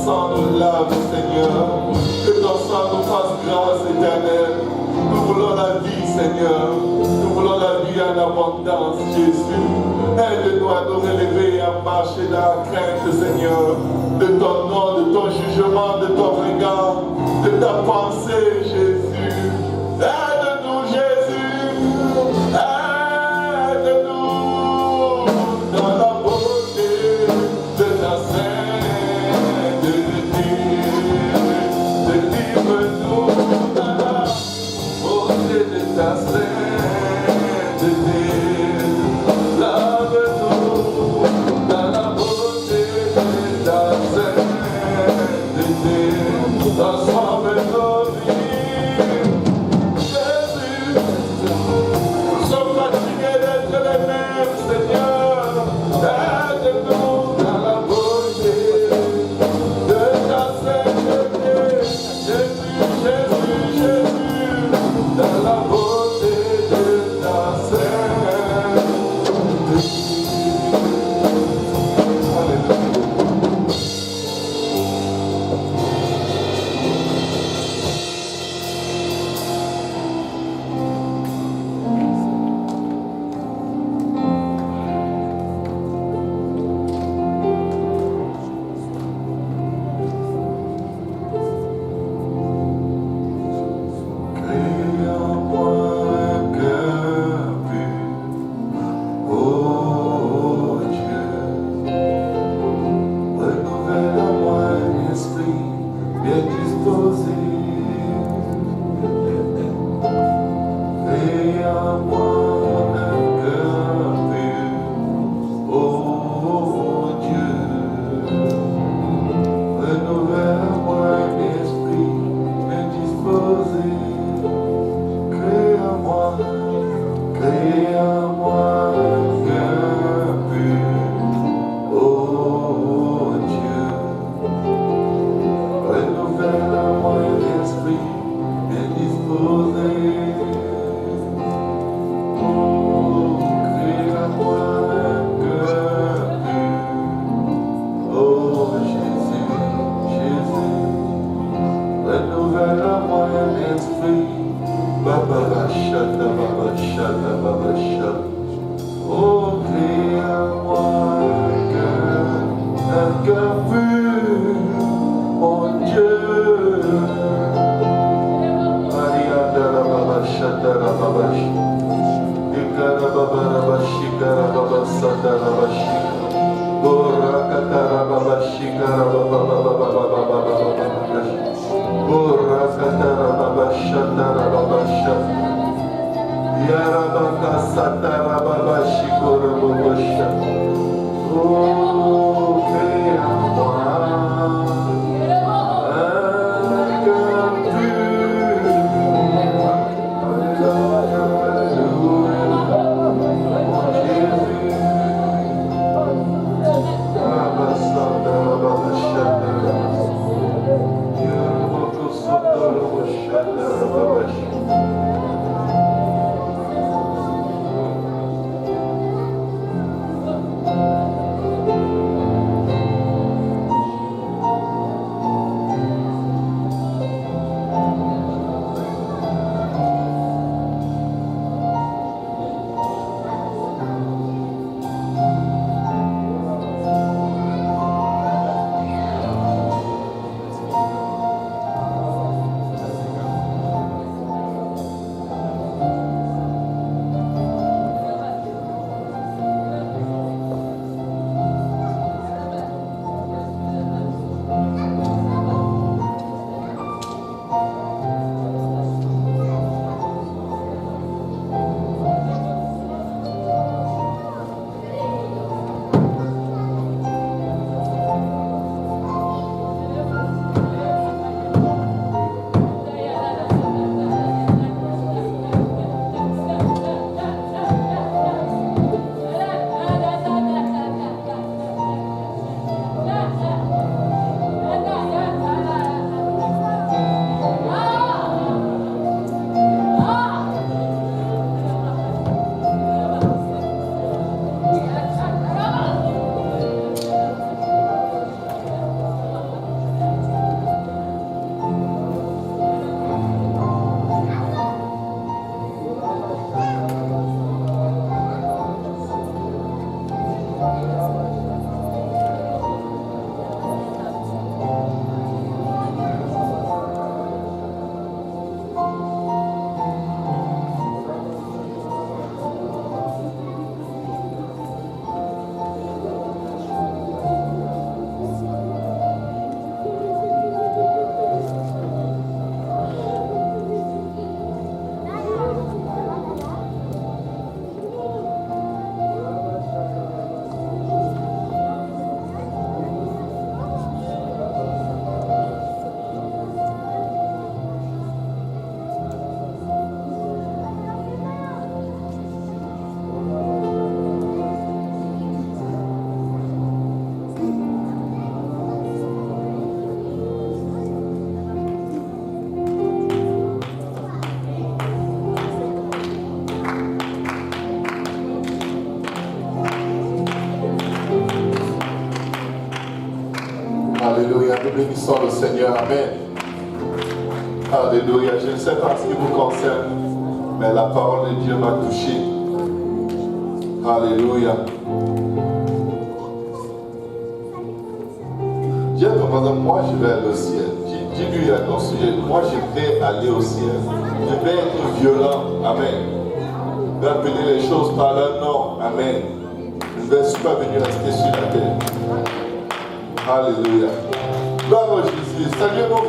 sang nous lave, Seigneur. Que ton sang nous fasse grâce éternelle. Nous voulons la vie, Seigneur. Nous voulons la vie en abondance, Jésus. Aide-nous à nous relever et à marcher dans la crainte, Seigneur, de ton nom, de ton jugement, de ton regard, de ta pensée, Jésus. Aide-nous, Jésus. Aide-nous dans la beauté de ta sainteté. Délivre-nous dans la beauté de ta sainteté. Lave-nous dans la beauté de ta sainteté. Transforme nos vies. Jésus, nous sommes fatigués d'être les mêmes, Seigneur. Aide-nous dans la beauté de ta sainteté. Jésus, Jésus, Jésus, dans la beauté de ta sainteté. Alléluia. Crée en moi un cœur pur, ô Dieu. Renouvelle en moi un esprit bien disposé. Crée en moi un cœur pur, ô Dieu. Renouvelle en moi un esprit bien disposé. Crée en moi un cœur pur, ô Dieu. Renouvelle en moi un esprit bien disposé. Oh, crée en moi un cœur pur, ô Jésus, Jésus. Renouvelle en moi un esprit. Baba Rachata, Baba Chata, Baba Chata. Oh, crée en moi un cœur pur, mon Dieu. Ariada, la Baba Chata, la Baba Chata. Ikara Baba Rabba Shikara Baba Sata Rabba Shikara. Borakata Rabba Shikara Baba Baba Baba Baba Baba. Borakata Rabba Shata Rabba Shata. Yarabaka Sata Rabba Shikara Baba Shata. Oh, crée en moi un cœur pur. Alléluia, mon Jésus. Rabba Sata Rabba Shata. bénissons le Seigneur. Amen. Alléluia. Je ne sais pas ce qui vous concerne, mais la parole de Dieu m'a touché. Alléluia. Dieu, par exemple, moi je vais aller au ciel. Dis-lui à ton sujet, moi je vais aller au ciel. Je vais être violent. Amen. Je vais appeler les choses par leur nom. Amen. Je ne suis pas venu rester sur la terre. Alléluia. Gloire à Jésus. Saluez mon